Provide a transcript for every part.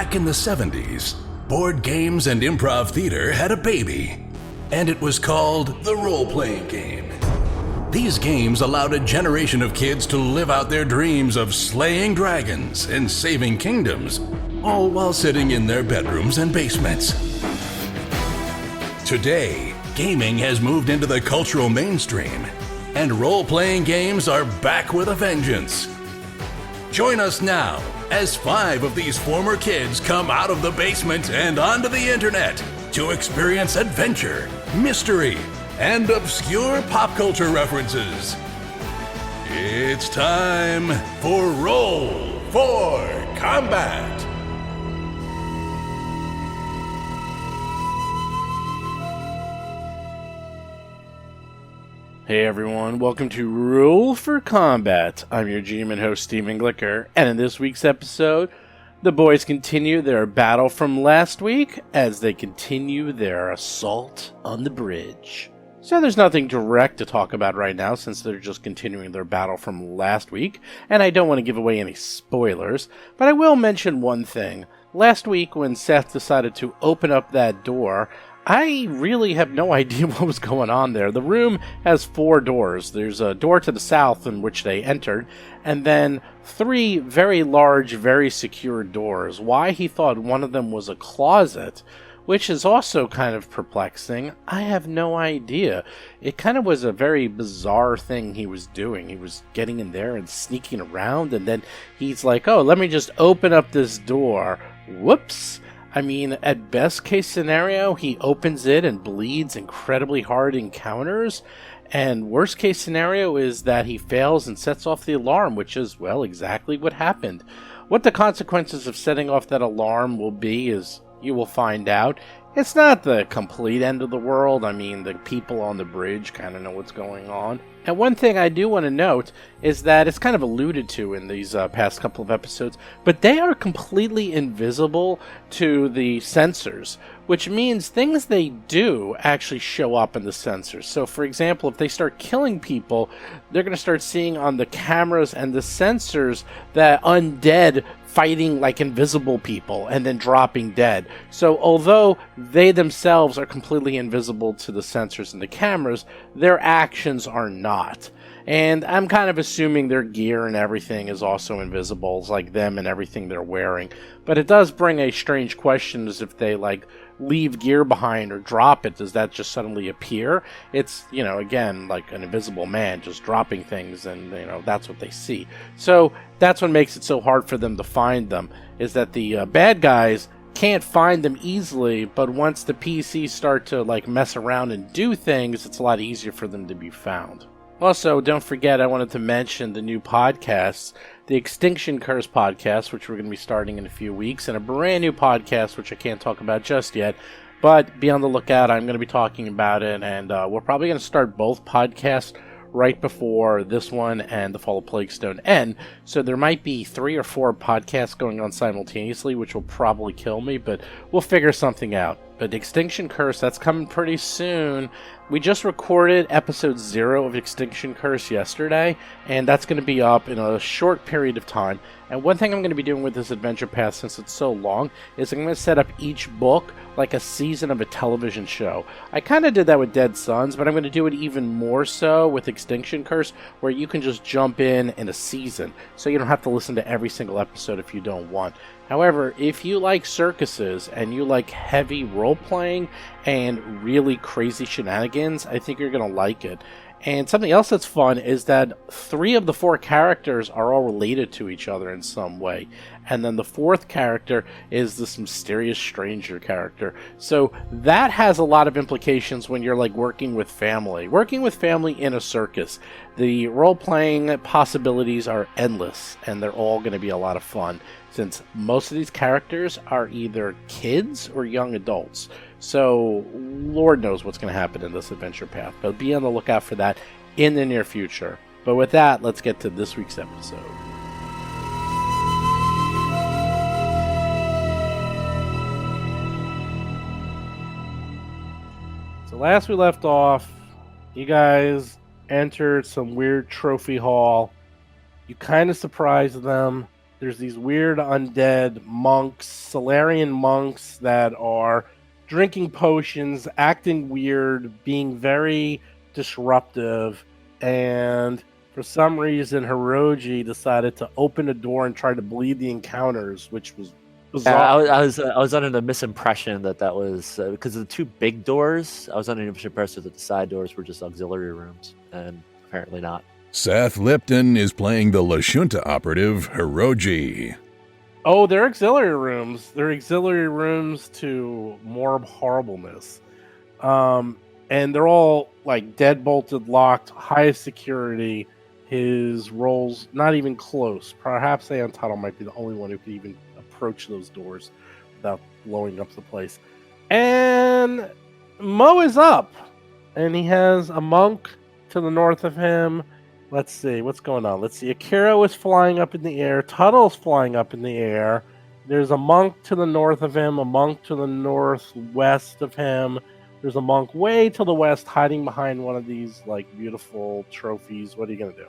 Back in the 70s, board games and improv theater had a baby, and it was called the role-playing game. These games allowed a generation of kids to live out their dreams of slaying dragons and saving kingdoms, all while sitting in their bedrooms and basements. Today, gaming has moved into the cultural mainstream, and role-playing games are back with a vengeance. Join us now as 5 of these former kids come out of the basement and onto the internet to experience adventure, mystery, and obscure pop culture references. It's time for Roll for Combat! Hey everyone, welcome to Roll for Combat. I'm your GM and host, Steven Glicker, and in this week's episode, the boys continue their battle from last week as they continue their assault on the bridge. So there's nothing direct to talk about right now since they're just continuing their battle from last week, and I don't want to give away any spoilers, but I will mention one thing. Last week when Seth decided to open up that door, I really have no idea what was going on there. The room has 4 doors. There's a door to the south in which they entered, and then 3 very large, very secure doors. Why he thought one of them was a closet, which is also kind of perplexing, I have no idea. It kind of was a very bizarre thing he was doing. He was getting in there and sneaking around, and then he's like, oh, let me just open up this door. Whoops. I mean, at best case scenario, he opens it and bleeds incredibly hard in counters. And worst case scenario is that he fails and sets off the alarm, which is, well, exactly what happened. What the consequences of setting off that alarm will be is you will find out. It's not the complete end of the world. I mean, the people on the bridge kind of know what's going on. And one thing I do want to note is that it's kind of alluded to in these past couple of episodes, but they are completely invisible to the sensors, which means things they do actually show up in the sensors. So, for example, if they start killing people, they're going to start seeing on the cameras and the sensors that undead fighting like invisible people and then dropping dead. So although they themselves are completely invisible to the sensors and the cameras, their actions are not. And I'm kind of assuming their gear and everything is also invisible. It's like them and everything they're wearing. But it does bring a strange question as if they like leave gear behind or drop it, does that just suddenly appear? It's, again, like an invisible man just dropping things, and, that's what they see. So that's what makes it so hard for them to find them, is that the bad guys can't find them easily, but once the PCs start to, mess around and do things, it's a lot easier for them to be found. Also, don't forget, I wanted to mention the new podcasts, the Extinction Curse podcast, which we're going to be starting in a few weeks, and a brand new podcast, which I can't talk about just yet, but be on the lookout. I'm going to be talking about it, and we're probably going to start both podcasts right before this one and the Fall of Plaguestone end, so there might be 3 or 4 podcasts going on simultaneously, which will probably kill me, but we'll figure something out. But Extinction Curse, that's coming pretty soon. We just recorded episode 0 of Extinction Curse yesterday, and that's going to be up in a short period of time. And one thing I'm going to be doing with this adventure path, since it's so long, is I'm going to set up each book like a season of a television show. I kind of did that with Dead Sons, but I'm going to do it even more so with Extinction Curse, where you can just jump in a season, so you don't have to listen to every single episode if you don't want. However, if you like circuses and you like heavy role-playing and really crazy shenanigans, I think you're going to like it. And something else that's fun is that 3 of the 4 characters are all related to each other in some way. And then the 4th character is this mysterious stranger character. So that has a lot of implications when you're working with family. Working with family in a circus. The role-playing possibilities are endless, and they're all going to be a lot of fun, since most of these characters are either kids or young adults. So, Lord knows what's going to happen in this adventure path, but be on the lookout for that in the near future. But with that, let's get to this week's episode. So last we left off, you guys entered some weird trophy hall. You kind of surprised them. there's these weird undead monks, Solarian monks that are drinking potions, acting weird, being very disruptive, and for some reason Hiroji decided to open a door and try to bleed the encounters, which was bizarre. I was under the misimpression that was because of the two big doors. I was under the impression that the side doors were just auxiliary rooms, and apparently not. Seth Lipton is playing the Lashunta operative, Hiroji. Oh, they're auxiliary rooms. They're auxiliary rooms to more horribleness. And they're all like deadbolted, locked, high security. His roll's not even close. Perhaps Aeon Tuttle might be the only one who could even approach those doors without blowing up the place. And Mo is up. And he has a monk to the north of him. Let's see, what's going on? Let's see. Akira is flying up in the air. Tuttle's flying up in the air. There's a monk to the north of him, a monk to the northwest of him. There's a monk way to the west hiding behind one of these like beautiful trophies. What are you going to do?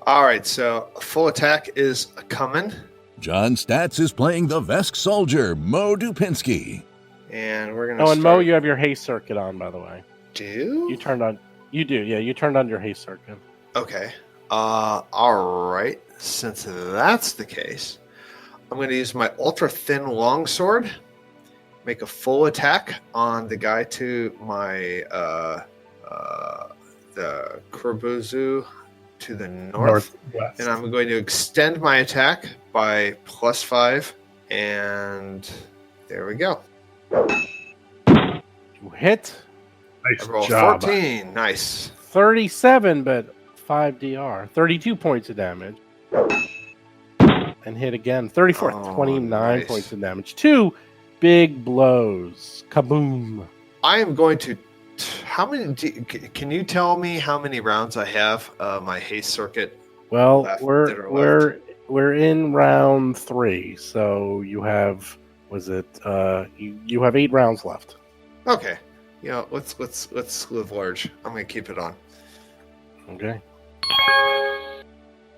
All right, so full attack is coming. John Statz is playing the Vesk soldier, Mo Dupinsky. And we're going to Oh, and Mo, you have your haste circuit on, by the way. Do? You turned on... You do, yeah. You turned on your haste circuit. Okay. All right. Since that's the case, I'm going to use my ultra thin longsword, make a full attack on the guy to my the Kurbuzu to the northwest, and I'm going to extend my attack by +5, and there we go. You hit Nice I roll job. 14. Nice. 37, but 5 DR. 32 points of damage. And hit again. 34. Oh, 29 nice. points of damage. 2 big blows. Kaboom. I am going to. How many? Can you tell me how many rounds I have? My haste circuit. Well, Left, that are we're in round 3, so you have you have 8 rounds left. Okay. You know, let's live large. I'm gonna keep it on. Okay.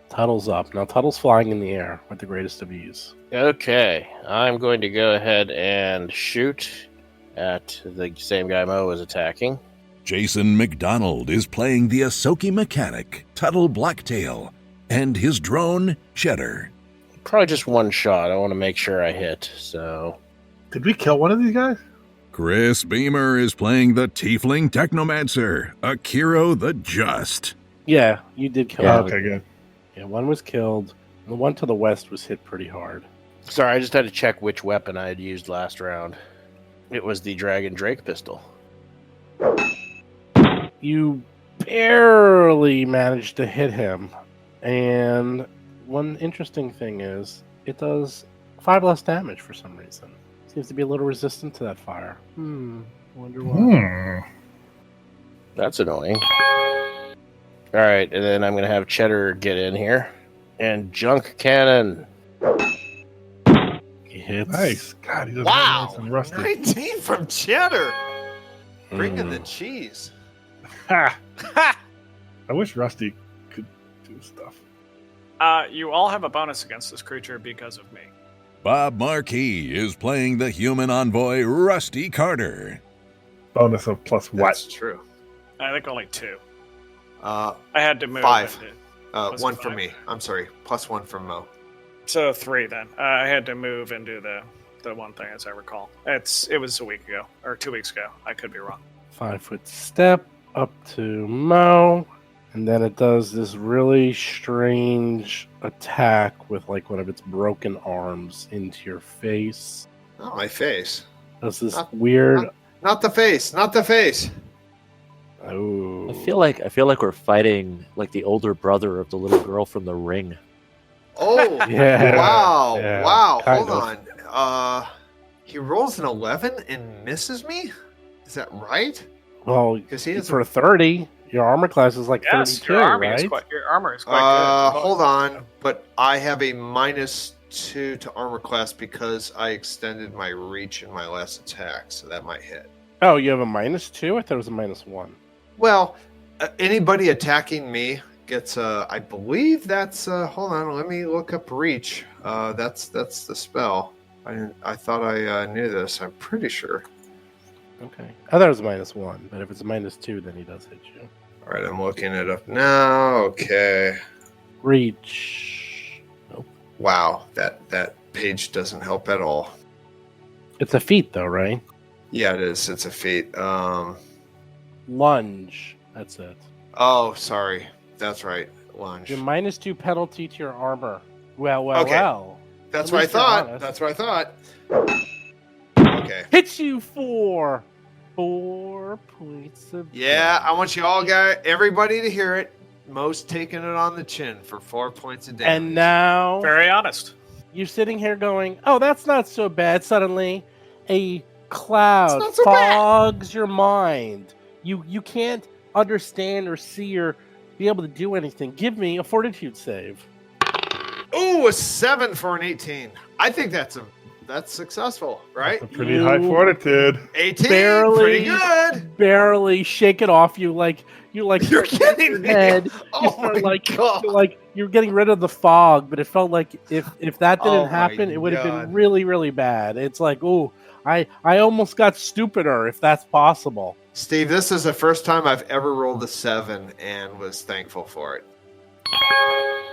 Tuttle's up. Now Tuttle's flying in the air with the greatest of ease. Okay, I'm going to go ahead and shoot at the same guy Mo was attacking. Jason McDonald is playing the Asoki mechanic, Tuttle Blacktail, and his drone, Cheddar. Probably just one shot. I want to make sure I hit, so... Did we kill one of these guys? Chris Beamer is playing the Tiefling Technomancer, Akiro the Just. Yeah, you did kill Yeah. him. Okay, good. Yeah, one was killed. The one to the west was hit pretty hard. Sorry, I just had to check which weapon I had used last round. It was the Dragon Drake pistol. You barely managed to hit him. And one interesting thing is, it does 5 less damage for some reason. Seems to be a little resistant to that fire. Wonder why. That's annoying. Alright, and then I'm going to have Cheddar get in here. And Junk Cannon. He hits. Nice. God, he does Wow. nice and rusty. 19 from Cheddar. Bringing the Mm. cheese. Ha! I wish Rusty could do stuff. You all have a bonus against this creature because of me. Bob Marquis is playing the human envoy, Rusty Carter. Bonus of plus what? That's true. I think only 2. Uh, I had to move. 5. into- Was 1 it for 5? me. I'm sorry. +1 from Mo. So 3 then. I had to move into the one thing, as I recall. It was a week ago or 2 weeks ago. I could be wrong. 5-foot step up to Mo. And then it does this really strange attack with like one of its broken arms into your face. Not my face. Does this Not- weird... Not the face. Not the face. Oh. I feel like we're fighting like the older brother of the little girl from The Ring. Oh. Yeah. Wow. Yeah, Wow. kind Hold of. on. He rolls an 11 and misses me? Is that right? Well, Because he has for 30, your armor class is like Yes, 32, your army right? is quite. Your armor is quite good. hold on, but I have a -2 to armor class because I extended my reach in my last attack, so that might hit. Oh, you have a -2? I thought it was a -1. Well, anybody attacking me gets I believe that's hold on, let me look up reach. That's the spell. I thought I knew this. I'm pretty sure. Okay. I thought it was -1, but if it's -2, then he does hit you. All right, I'm looking it up now. Okay. Reach. Nope. Wow, that page doesn't help at all. It's a feat, though, right? Yeah, it is. It's a feat. Lunge. That's it. Oh, sorry. That's right. Lunge. Your -2 penalty to your armor. Well. That's At what I least you're thought. honest. That's what I thought. Okay. Hits you for 4 points of Yeah, I damage. want you all everybody to hear it. Most taking it on the chin for 4 points of damage. And now Very honest. you're sitting here going, "Oh, that's not so bad." Suddenly, a cloud It's not so bad. fogs your mind. You can't understand or see or be able to do anything. Give me a fortitude save. Ooh, a 7 for an 18. I think that's successful, right? A pretty high fortitude. 18, Barely. pretty good. Barely shake it off you like You're scratching kidding me. your head. Oh my God. Like you're getting rid of the fog, but it felt like if that Oh didn't my happen, it would have God. been really, really bad. It's like, ooh, I almost got stupider, if that's possible. Steve, this is the first time I've ever rolled a 7 and was thankful for it.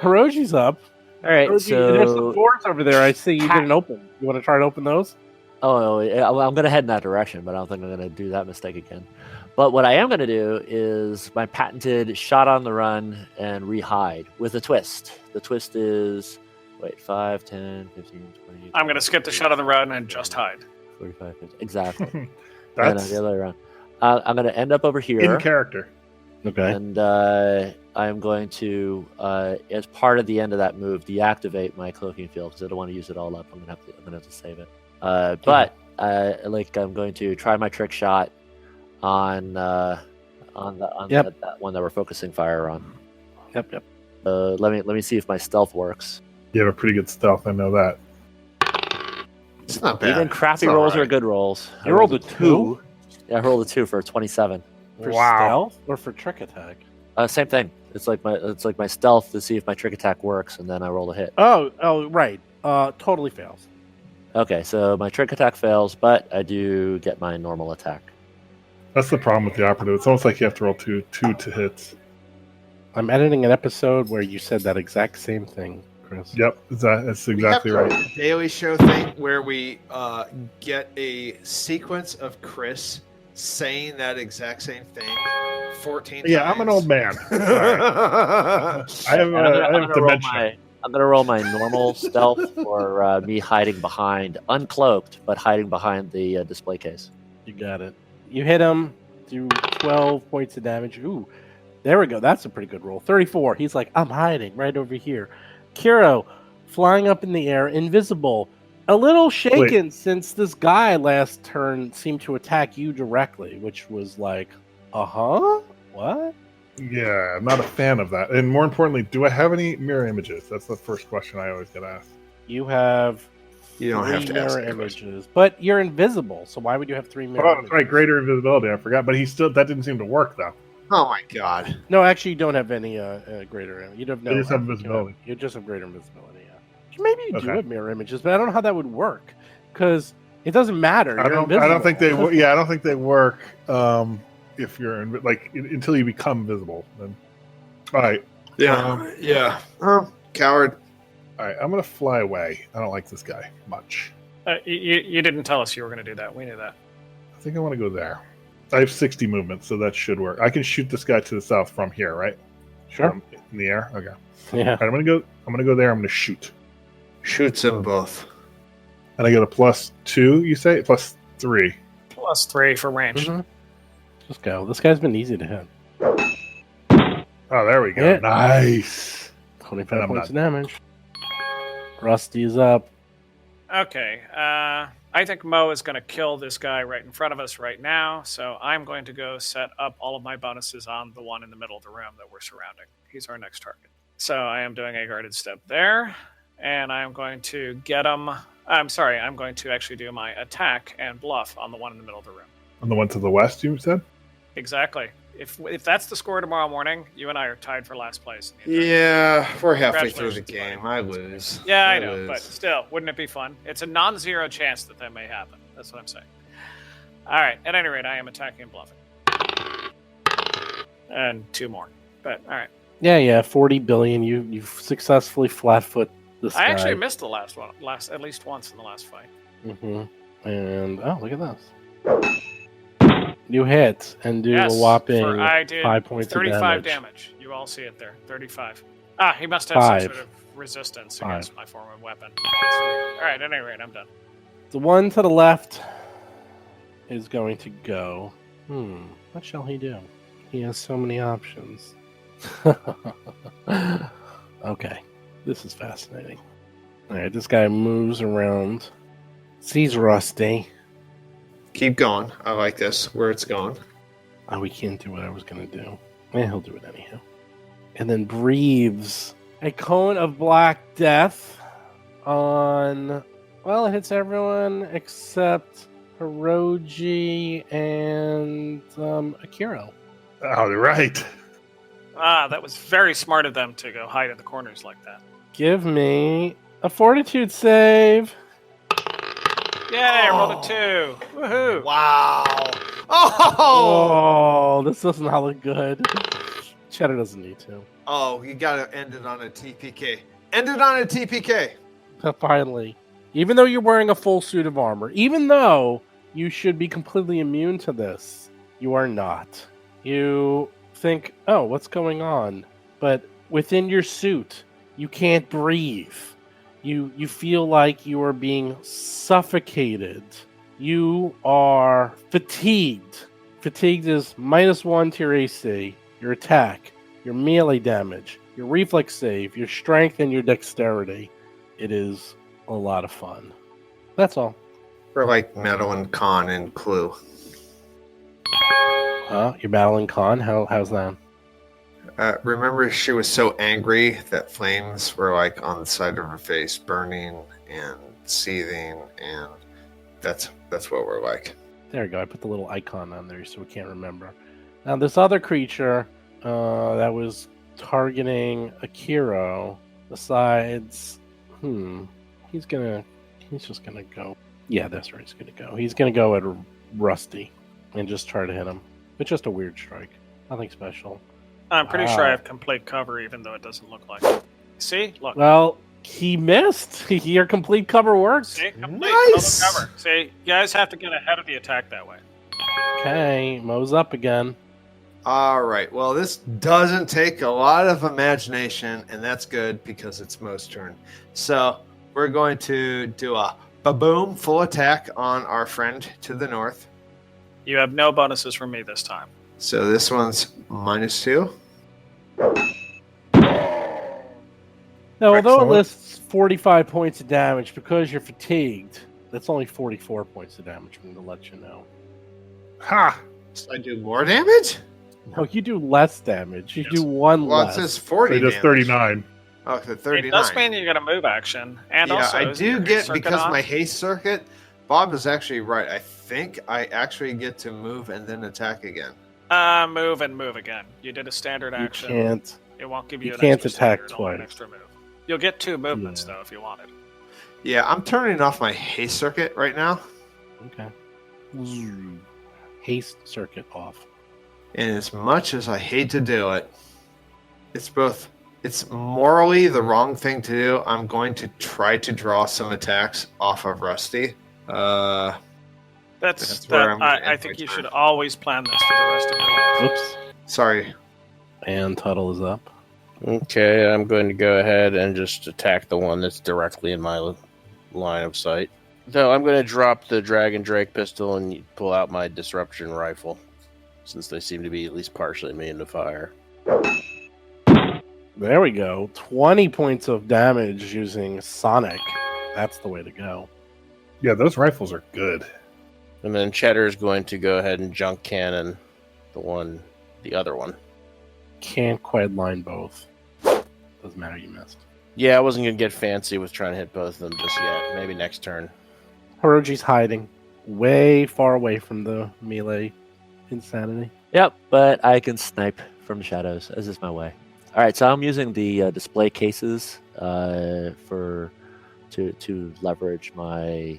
Hiroji's up. All right, Hiroji, there's some so doors over there. I see you didn't open. You want to try to open those? yeah, well, I'm going to head in that direction, but I don't think I'm going to do that mistake again. But what I am going to do is my patented shot on the run and re-hide with a twist. The twist is, 5, 10, 15, 20. I'm going to skip the shot on the run and just hide. 45, 50. Exactly. That's the other way around. I'm going to end up over here. in character. Okay. And I'm going to, as part of the end of that move, deactivate my cloaking field because I don't want to use it all up. I'm gonna have to save it. But I'm going to try my trick shot on that one that we're focusing fire on. Yep. Let me see if my stealth works. You have a pretty good stealth. I know that. It's not bad. Even crappy It's all rolls are right. good rolls. You rolled a 2 Yeah, I rolled a 2 for 27. for Wow. stealth or for trick attack? Same thing. It's like my stealth to see if my trick attack works, and then I roll a hit. Oh, right. Totally fails. Okay, so my trick attack fails, but I do get my normal attack. That's the problem with the operative. It's almost like you have to roll two to hits. I'm editing an episode where you said that exact same thing, Chris. Yep, that's exactly We have right. a Daily Show thing where we get a sequence of Chris saying that exact same thing 14 times. Yeah, I'm an old man. Sorry. I have And I'm gonna roll dementia. I'm gonna roll my normal stealth for me hiding behind, uncloaked, but hiding behind the display case. You got it. You hit him, do 12 points of damage. Ooh, there we go. That's a pretty good roll. 34. He's like, I'm hiding right over here. Kiro, flying up in the air, invisible. A little shaken since this guy last turn seemed to attack you directly, which was like, what? Yeah, I'm not a fan of that. And more importantly, do I have any mirror images? That's the first question I always get asked. You have You don't have 3 to ask mirror that question. images, but you're invisible, so why would you have 3 mirror Oh, images? that's right, greater invisibility. I forgot, but that didn't seem to work though. Oh my God. No, actually, you don't have any greater. You don't. I just have invisibility. You just have greater invisibility. Yeah. Maybe you do Okay. have mirror images, but I don't know how that would work because it doesn't matter. I You're don't think they. invisible. Yeah, I don't think they work. If you're until you become visible. Then, all right, Yeah. Oh, coward. all right. I'm gonna fly away. I don't like this guy much. You didn't tell us you were going to do that. We knew that. I think I want to go there. I have 60 movement, so that should work. I can shoot this guy to the south from here, right? Sure. In the air. Okay. Yeah. All right, I'm gonna go there. I'm gonna shoot, Shoots them both. and I get a +2. You say +3. +3 for range. Mhm. Just go. This guy's been easy to hit. Oh, there we go. Yeah. Nice. 25 I'm points of damage. Rusty's up. Okay. I think Mo is going to kill this guy right in front of us right now. So I'm going to go set up all of my bonuses on the one in the middle of the room that we're surrounding. He's our next target. So I am doing a guarded step there. And I'm going to get him. I'm sorry. I'm going to actually do my attack and bluff on the one in the middle of the room. On the one to the west, you said? Exactly. If that's the score tomorrow morning, you and I are tied for last place. Yeah, we're halfway through the Congratulations, game. buddy. I lose. Yeah, I know, lose. but still, wouldn't it be fun? It's a non-zero chance that may happen. That's what I'm saying. All right. At any rate, I am attacking and bluffing, and 2 more. But all right. Yeah, 40 billion. You've successfully flatfoot this guy. I actually missed the last one, at least once in the last fight. Mm-hmm. And look at this. You hit and do Yes, a whopping I did 5 points 35 of damage. damage. You all see it there. 35. He must have some 5. sort of resistance 5. against my form of weapon. That's weird. All right. At any rate, I'm done. The one to the left is going to go. What shall he do? He has so many options. Okay, this is fascinating. All right, this guy moves around, sees Rusty. Keep going. I like this. Where it's going. Oh, we can't do what I was going to do. He'll do it anyhow. And then breathes a cone of black death on... Well, it hits everyone except Hiroji and Akiro. All right. That was very smart of them to go hide in the corners like that. Give me a fortitude save. Yay, I rolled a 2. Woohoo! Wow. Oh. Oh, this does not look good. Cheddar doesn't need to. Oh, you gotta end it on a TPK. End it on a TPK. Finally. Even though you're wearing a full suit of armor, even though you should be completely immune to this, you are not. You think, oh, what's going on? But within your suit, you can't breathe. You feel like you are being suffocated. You are fatigued. Fatigued is -1 to your AC, your attack, your melee damage, your reflex save, your strength, and your dexterity. It is a lot of fun. That's all. We're like Madeline Kahn in Clue. You're battling Khan? How's that? Remember, she was so angry that flames were like on the side of her face, burning and seething, and that's what we're like. There we go. I put the little icon on there so we can't remember. Now, this other creature that was targeting Akiro decides, he's just gonna go. Yeah, that's where he's gonna go. He's gonna go at Rusty and just try to hit him. It's just a weird strike. Nothing special. I'm pretty sure I have complete cover, even though it doesn't look like it. See? Look. Well, he missed. Your complete cover works. See? Complete Nice! total cover. See? You guys have to get ahead of the attack that way. Okay, Mo's up again. All right. Well, this doesn't take a lot of imagination, and that's good because it's Mo's turn. So we're going to do a ba-boom full attack on our friend to the north. You have no bonuses from me this time. So this one's -2. Now, although it Excellent. lists 45 points of damage, because you're fatigued, that's only 44 points of damage from to let you know. Ha! So I do more damage? No, you do less damage. You Yes. do one Well, it less. says 40 So damage. just 39. Oh, so It 39. does mean you get a move action. And Yeah, also, I isn't do your get, circuit because on? my haste circuit, Bob is actually right. I think I actually get to move and then attack again. Move and move again. You did a standard You action. can't. It won't give you, you an can't extra attack standard, only an twice. extra move. You'll get 2 movements, Yeah. though, if you wanted. Yeah, I'm turning off my haste circuit right now. Okay. Haste circuit off. And as much as I hate to do it, it's morally the wrong thing to do. I'm going to try to draw some attacks off of Rusty. That's where I'm gonna I end think my you turn. should always plan this for the rest of your life. Oops. Sorry. And Tuttle is up. Okay, I'm going to go ahead and just attack the one that's directly in my line of sight. So I'm going to drop the Dragon Drake pistol and pull out my disruption rifle, since they seem to be at least partially immune to fire. There we go. 20 points of damage using Sonic. That's the way to go. Yeah, those rifles are good. And then Cheddar's going to go ahead and junk cannon the other one. Can't quite line both. Doesn't matter, you missed. Yeah, I wasn't going to get fancy with trying to hit both of them just yet. Maybe next turn. Hiroji's hiding way far away from the melee insanity. Yep, but I can snipe from the shadows, as is my way. All right, so I'm using the display cases to leverage my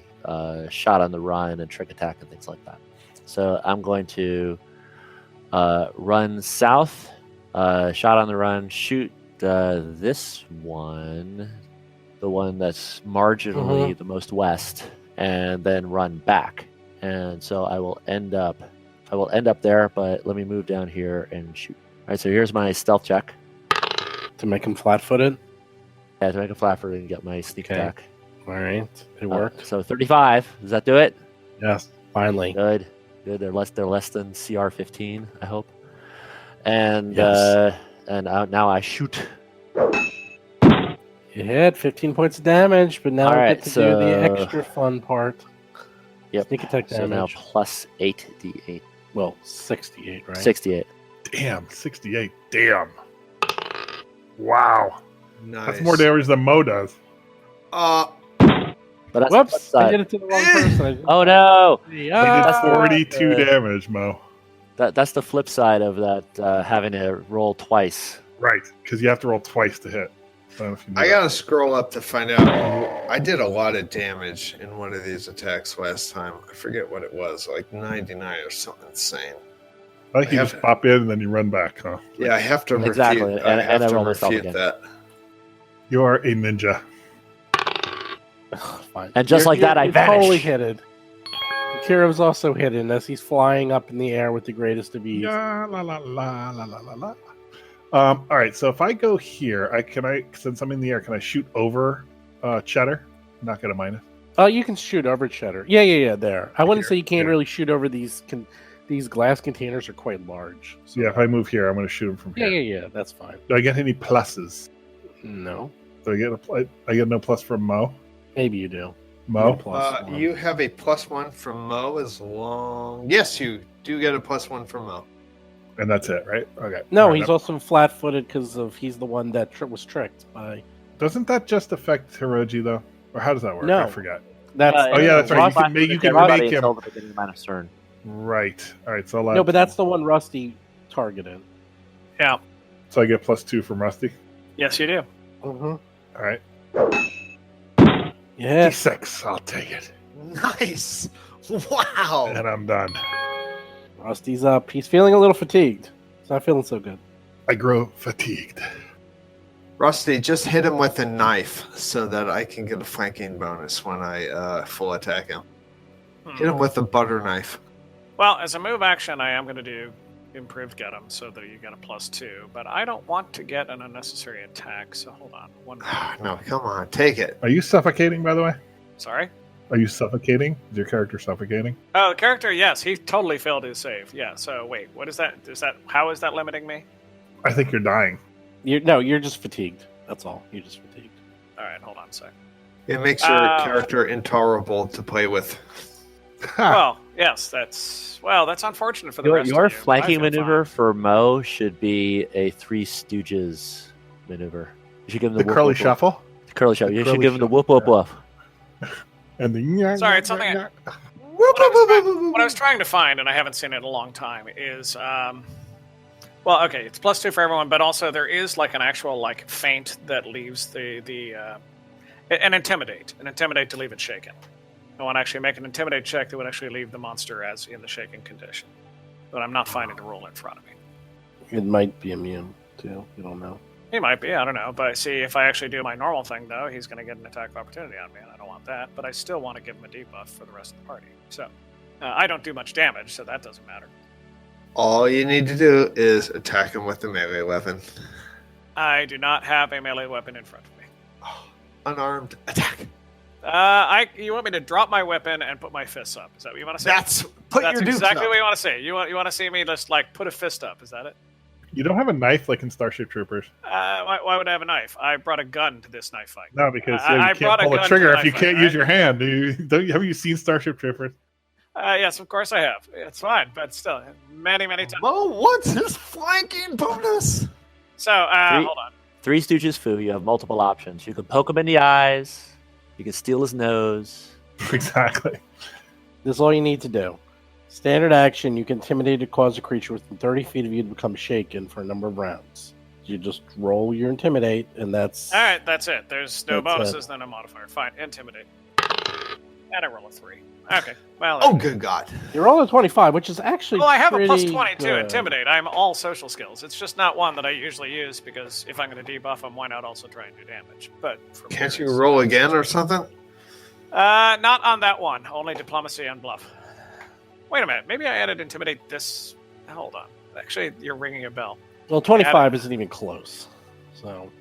shot on the run and trick attack and things like that. So I'm going to run south, shot on the run, shoot this one, the one that's marginally the most west, and then run back. And so I will end up there, but let me move down here and shoot. All right, so here's my stealth check. To make him flat-footed? Yeah, to make a flat-footed and get my sneak attack. All right. It worked. So 35. Does that do it? Yes, finally. Good. They're less than CR 15, I hope. And Yes. Now I shoot. You hit 15 points of damage, but now All we right, get to do the so- extra fun part. Yep. Sneak attack So now damage. plus 8d8. Well, 68, right? 68. Damn, 68. Damn. Wow. Nice. That's more damage than Mo does. But that's the flip Whoops! I side. did it to the wrong person. Oh no! He Yeah. did 42 uh, damage, Mo. That's the flip side of that having to roll twice. Right, because you have to roll twice to hit. I don't know if you knew I that. gotta scroll up to find out. I did a lot of damage in one of these attacks last time. I forget what it was, like 99 or something insane. I think you I just have- pop in and then you run back, huh? Yeah, I have to Exactly, refute, and I have I to roll myself refute again. that. You are a ninja. Fine. And just like that, I you're vanish. totally hidden. Kirov's also hidden as he's flying up in the air with the greatest of ease. Yeah, la la la la la la la. All right, so if I go here, since I'm in the air, can I shoot over Cheddar? Not get a minus. Oh, you can shoot over Cheddar. Yeah, there. I wouldn't Here, say you can't yeah. really shoot over these. These glass containers are quite large. So. Yeah, if I move here, I'm going to shoot him from here. Yeah. That's fine. Do I get any pluses? No, Do I get no plus from Mo? maybe you do. Mo? Plus one. You have a +1 from Mo as long. Yes, you do get a +1 from Mo. And that's it, right? Okay. No, All right, he's that- also flat-footed because he's the one that was tricked by. Doesn't that just affect Hiroji though, or how does that work? No. I forgot. That's Oh, yeah, that's right. You can make him- until the beginning of my next turn. Right. All right. So I'll no, but that's the one Rusty targeted. Yeah. so I get +2 from Rusty. Yes, you do. Mm-hmm. All right. Yeah. D6. I'll take it, Nice. Wow. and I'm done. Rusty's up. He's feeling a little fatigued. He's not feeling so good. I grow fatigued. Rusty, just hit him with a knife so that I can get a flanking bonus when I full attack him. Hit him with a butter knife. Well, as a move action, I am going to do improved get 'em so that you get a +2, but I don't want to get an unnecessary attack, so hold on. One moment. No, come on, take it. Are you suffocating, by the way? Sorry? Are you suffocating? Is your character suffocating? Oh, the character, yes, he totally failed his save. Yeah, so wait, what is that? How is that limiting me? I think you're dying. You're just fatigued. That's all. You're just fatigued. All right, hold on a sec. It makes your character intolerable to play with. Well, yes, that's unfortunate for the Your, rest your of you. flanking I feel maneuver fine. for Mo should be a Three Stooges maneuver. You should give him The the, curly whoop, whoop, shuffle whoop. The curly shuffle. You should curly give him the shuffle, whoop whoop yeah. woof. and the Sorry, it's something what I was trying to find, and I haven't seen it in a long time, is well, okay, it's +2 for everyone, but also there is like an actual like feint that leaves an intimidate to leave it shaken. I want to actually make an intimidate check that would actually leave the monster as in the shaken condition, but I'm not finding the rule in front of me. It might be immune too. You don't know. He might be, I don't know. But see, if I actually do my normal thing, though, he's going to get an attack of opportunity on me, and I don't want that. But I still want to give him a debuff for the rest of the party. So I don't do much damage, so that doesn't matter. All you need to do is attack him with the melee weapon. I do not have a melee weapon in front of me. Unarmed attack. You want me to drop my weapon and put my fists up? Is that what you want to say? That's That's exactly what you want to say. You want to see me just like put a fist up? Is that it? You don't have a knife like in Starship Troopers. Why would I have a knife? I brought a gun to this knife fight. No, because I you brought can't a pull a gun trigger to if you my can't fight, use right? your hand. Have you seen Starship Troopers? Yes, of course I have. It's fine, but still, many times. Mo, what's his flanking bonus? So, hold on. Three Stooges foo. You have multiple options. You can poke him in the eyes. You can steal his nose. Exactly. This is all you need to do. Standard action, you can intimidate or cause a creature within 30 feet of you to become shaken for a number of rounds. You just roll your intimidate, and that's... All right, that's it. There's no That's bonuses, then a modifier. Fine, intimidate. And I roll a 3. Okay, well... Oh, good God. You roll a 25, which is actually Well, I have a plus pretty 20 to good. intimidate. I'm all social skills. It's just not one that I usually use because if I'm going to debuff them, why not also try and do damage? But for Can't you players, roll again or something? Not on that one. Only diplomacy and bluff. Wait a minute. Maybe I added intimidate this. Hold on. Actually, you're ringing a bell. Well, 25 isn't even close. So,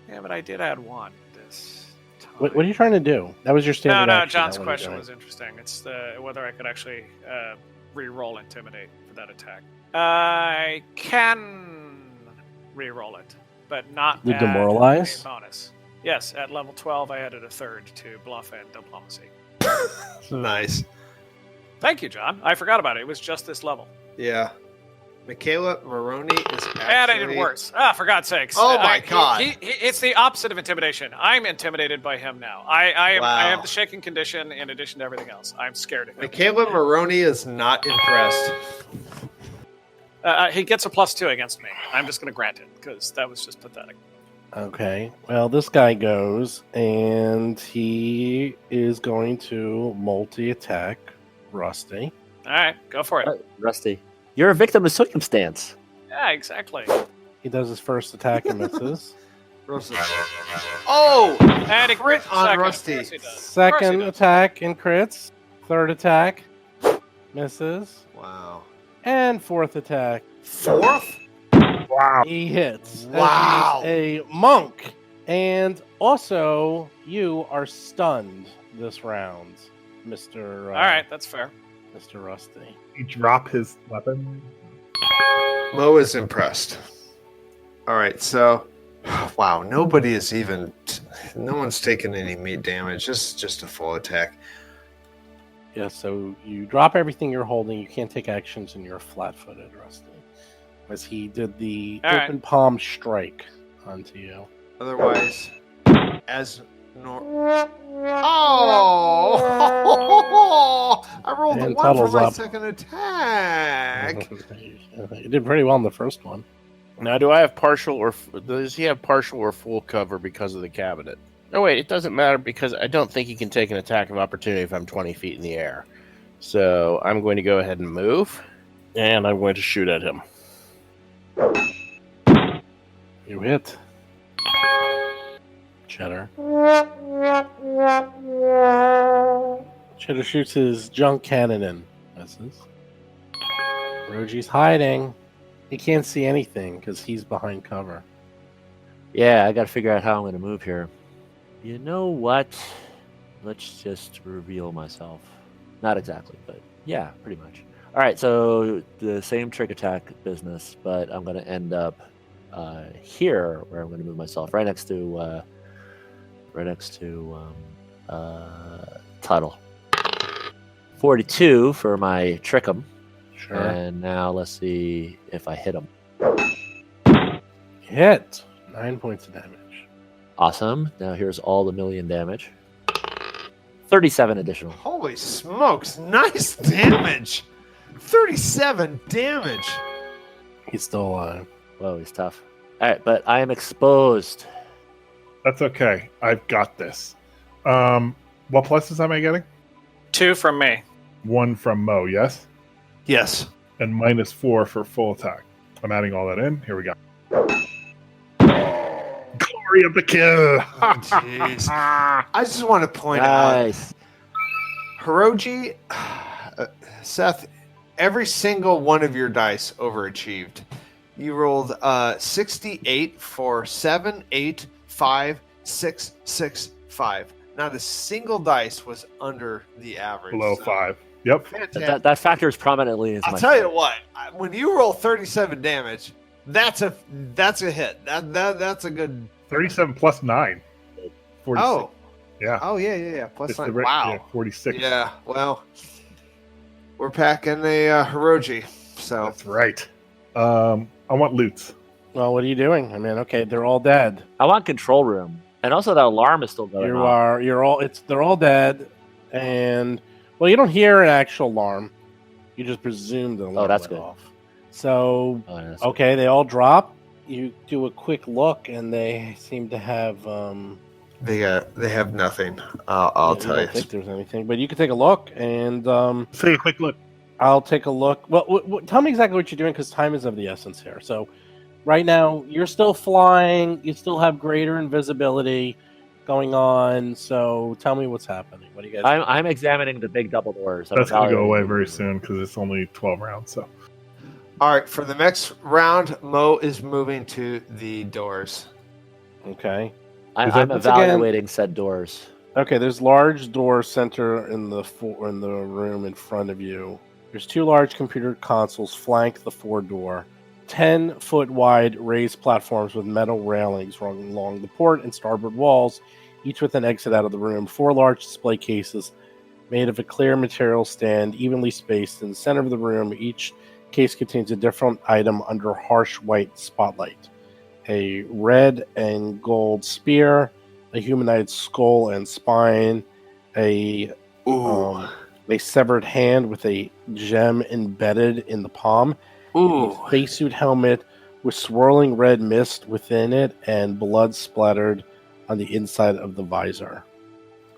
Yeah, but I did add 1 this time. what are you trying to do? That was your standard No, action. John's that one question you're was interesting. It's whether I could actually re-roll intimidate for that attack. I can re-roll it, but not The add demoralize? a bonus. Yes, at level 12, I added a 3rd to bluff and diplomacy. Nice. Thank you, John. I forgot about it. It was just this level. Yeah. Michaela Maroney is actually... And I did worse. For God's sakes. Oh my God. It's the opposite of intimidation. I'm intimidated by him now. I Wow. have the shaking condition in addition to everything else. I'm scared of him. Michaela Maroney is not impressed. He gets a +2 against me. I'm just going to grant it because that was just pathetic. Okay. Well, this guy goes, and he is going to multi-attack Rusty. All right, go for it. Rusty, you're a victim of circumstance. Yeah, exactly. He does his first attack and misses. Oh! And he Crit crits on second. Rusty. Of course he does. Of course he Second does. attack and crits. Third attack misses. Wow. And fourth attack, Fourth? Wow. he hits. Wow. As he's a monk. And also, you are stunned this round, Mr. All right, that's fair. Mr. Rusty. He drop his weapon. Mo is impressed. All right, so... Wow, nobody is even... No one's taken any meat damage. Just a full attack. Yeah, so you drop everything you're holding. You can't take actions, and you're flat-footed, Rusty. As he did the All right. open palm strike onto you. Otherwise, as... Oh! I rolled a And 1 for Tuttle's my up. second attack. You did pretty well in the first one. Now, do I have partial or does he have partial or full cover because of the cabinet? Oh wait, it doesn't matter because I don't think he can take an attack of opportunity if I'm 20 feet in the air. So I'm going to go ahead and move, and I'm going to shoot at him. You hit. Cheddar. Cheddar shoots his junk cannon in. Misses. Roji's hiding. He can't see anything because he's behind cover. Yeah, I got to figure out how I'm going to move here. You know what? Let's just reveal myself. Not exactly, but yeah, pretty much. All right, so the same trick attack business, but I'm going to end up here, where I'm going to move myself right next to Tuttle. 42 for my trick'em. Sure. And now let's see if I hit him. Hit. 9 points of damage. Awesome. Now here's all the million damage. 37 additional. Holy smokes, nice damage. 37 damage. He's still alive. Whoa, he's tough. All right, but I am exposed. That's okay. I've got this. What pluses am I getting? 2 from me. 1 from Mo, yes? Yes. And -4 for full attack. I'm adding all that in. Here we go. Glory of the kill! Oh, jeez. I just want to point out, Nice. Hiroji, Seth, every single one of your dice overachieved. You rolled 68 for 7, 8, 5, 6, 6, 5. Not a single dice was under the average. Below So, 5. Yep. fantastic. That factors prominently into I'll my tell you favor. what. When you roll 37 damage, that's a hit. That's a good. 37 plus 9. 46. Oh, Yeah. oh yeah. Plus It's the 9. ra- Wow. yeah, 46. Yeah. Well, we're packing a Hiroji. So That's right. I want loots. Well, what are you doing? I mean, okay, they're all dead. I want control room, and also the alarm is still going on. They're all dead, and well, you don't hear an actual alarm. You just presumed the alarm that's went good. off. So, Oh, yeah, that's okay, they all drop. You do a quick look, and they seem to have. They have nothing. I'll you tell don't you. think there's anything, but you can take a look, and Take a quick look. I'll take a look. Well, tell me exactly what you're doing, because time is of the essence here. So, right now, you're still flying. You still have greater invisibility going on. So, tell me what's happening. What do you guys? I'm examining the big double doors. I'm That's going to go evaluating away them. very soon because it's only 12 rounds. So All right, for the next round, Mo is moving to the doors. Okay. I'm Once again- evaluating said doors. Okay, there's large door center in the room in front of you. There's 2 large computer consoles flank the 4-door. 10-foot wide raised platforms with metal railings run along the port and starboard walls, each with an exit out of the room. 4 large display cases made of a clear material stand, evenly spaced in the center of the room. Each case contains a different item under harsh white spotlight. A red and gold spear, a humanoid skull and spine, a severed hand with a gem embedded in the palm, a spacesuit helmet with swirling red mist within it, and blood splattered on the inside of the visor.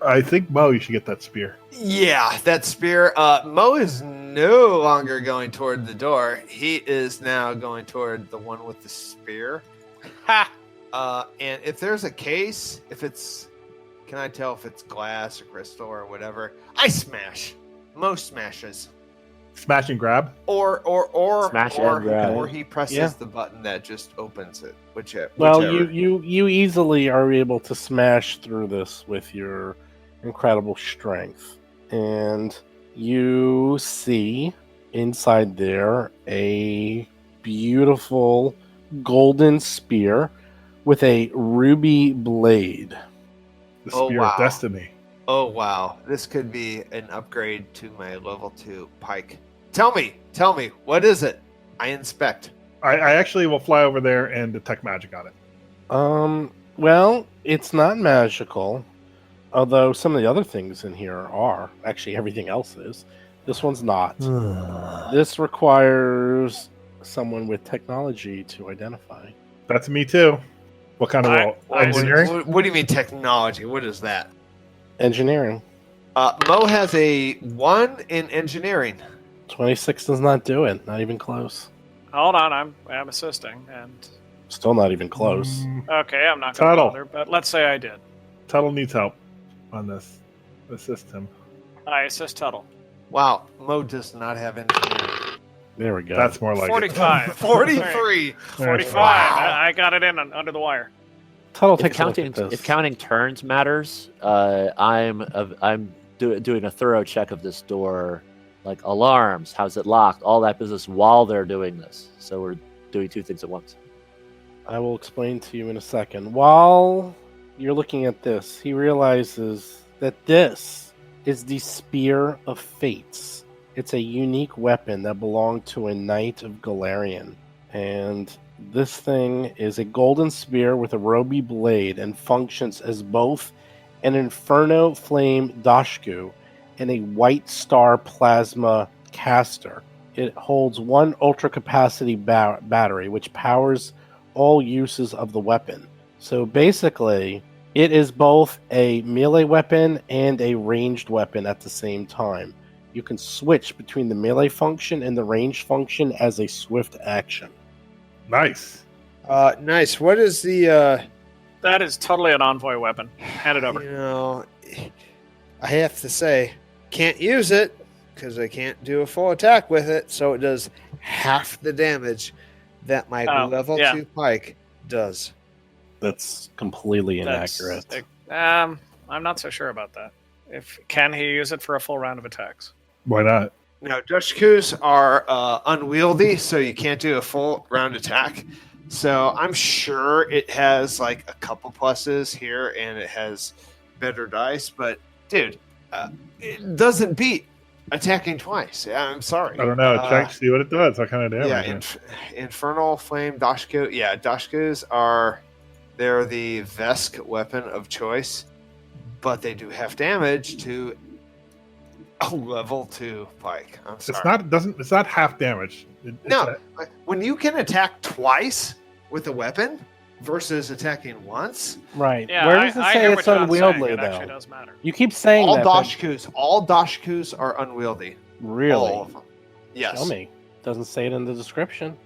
I think, Mo, you should get that spear. Yeah, that spear. Mo is no longer going toward the door. He is now going toward the one with the spear. Ha! And if there's a case, can I tell if it's glass or crystal or whatever? I smash. Mo smashes. Smash and grab. Or Smash or, and grab. or he presses Yeah. the button that just opens it. Whichever. Well, you easily are able to smash through this with your incredible strength. And you see inside there a beautiful golden spear with a ruby blade. The Oh, spear wow. of destiny. Oh wow, this could be an upgrade to my level 2 pike. Tell me, what is it? I inspect. I actually will fly over there and detect magic on it. Well, it's not magical, although some of the other things in here are. Actually, everything else is. This one's not. This requires someone with technology to identify. That's me too. What kind of I- role? I- Engineering? What do you mean technology? What is that? Engineering. Mo has a 1 in engineering. 26 does not do it. Not even close. Hold on, I'm assisting, and Still not even close. okay, I'm not going to Tuttle. bother. But let's say I did. Tuttle needs help on this. Assist him. I assist Tuttle. Wow, Mo does not have engineering. There we go. That's more like 45. 43. 45. Wow. I got it in under the wire. Tuttle If takes a look counting, at this. if counting turns matters, I'm doing a thorough check of this door, like alarms, how's it locked, all that business while they're doing this. So we're doing 2 things at once. I will explain to you in a second. While you're looking at this, he realizes that this is the Spear of Fates. It's a unique weapon that belonged to a knight of Galarian. And this thing is a golden spear with a ruby blade and functions as both an Inferno Flame Dashku and a White Star Plasma Caster. It holds 1 ultra capacity battery, which powers all uses of the weapon. So basically, it is both a melee weapon and a ranged weapon at the same time. You can switch between the melee function and the ranged function as a swift action. Nice. Nice. What is the? That is totally an envoy weapon. Hand it over. I have to say, can't use it because I can't do a full attack with it. So it does half the damage that my level 2 pike does. That's completely That's- inaccurate. I'm not so sure about that. Can he use it for a full round of attacks? Why not? Now, Dashkus are unwieldy, so you can't do a full round attack. So I'm sure it has like a couple pluses here, and it has better dice. But dude, it doesn't beat attacking twice. I'm sorry. I don't know. Check, see what it does. What kind of damage? Yeah, Infernal Flame Dashku. Yeah, Dashkus they're the Vesk weapon of choice, but they do half damage to Oh, level 2 pike. I'm sorry. It's not half damage. No, when you can attack twice with a weapon versus attacking once, Right. Yeah, Where does it I say hear it's what John's saying. unwieldy, It actually though? does matter. You keep saying all that. but dashkus are unwieldy. Really? All of them. Yes. Show me. Doesn't say it in the description.